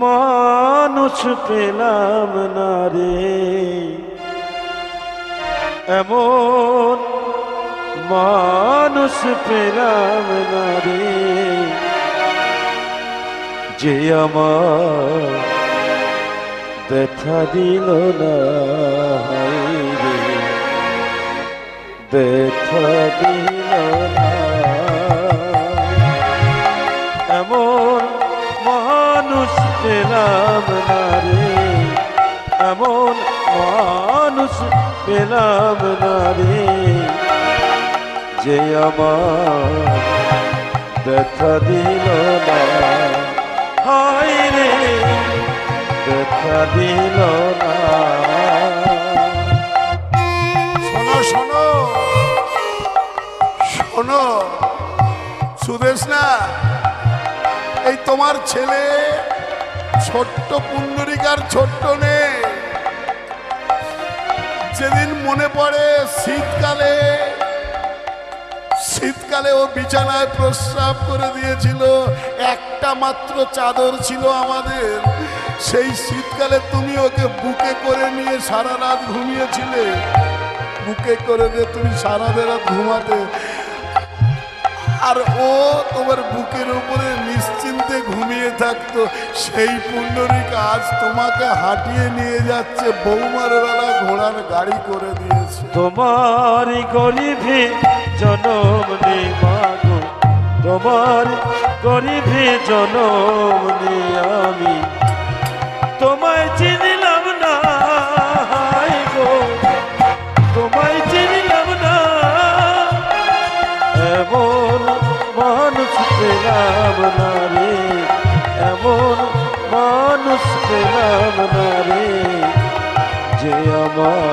মানুষ পেলাম না রে, এমন মানুষ পেলাম না রে, যে আমার ব্যথা দিল না রে, ব্যথা দিল না। এমন মানুষ পেলাম না রে, এমন মানুষ পেলাম না রে, যে আমার ব্যথা দিল না, হায় রে ব্যথা দিল না। শোনো শোনো শোনো সুদেশ না, এই তোমার ছেলে ছোট্ট পুণ্ডরিকার ছোট্ট নে, যেদিন মনে পড়ে শীতকালে, শীতকালে ও বিছানায় প্রস্রাব করে দিয়েছিল, একটা মাত্র চাদর ছিল আমাদের, সেই শীতকালে তুমি ওকে বুকে করে নিয়ে সারা রাত ঘুমিয়েছিলে, বুকে করে দিয়ে তুমি সারা রাত ঘুমাতে, আর ও তোমার বুকের উপরে নিশ্চিন্তে ঘুমিয়ে থাকতো। সেই পুণ্ডরিক আজ তোমাকে হাঁটিয়ে নিয়ে যাচ্ছে, বৌমার বেলা ঘোড়ার গাড়ি করে দিয়েছে। তোমার গরিবে জনম নেই মাগো, তোমার গরিবে জনম নিয়ে আমি তোমায় চিনিলাম না হায় গো, তোমায় চিনিলাম না, এমন মানুষ পেলাম না রে, এমন মানুষ পেলাম না রে, যে আমার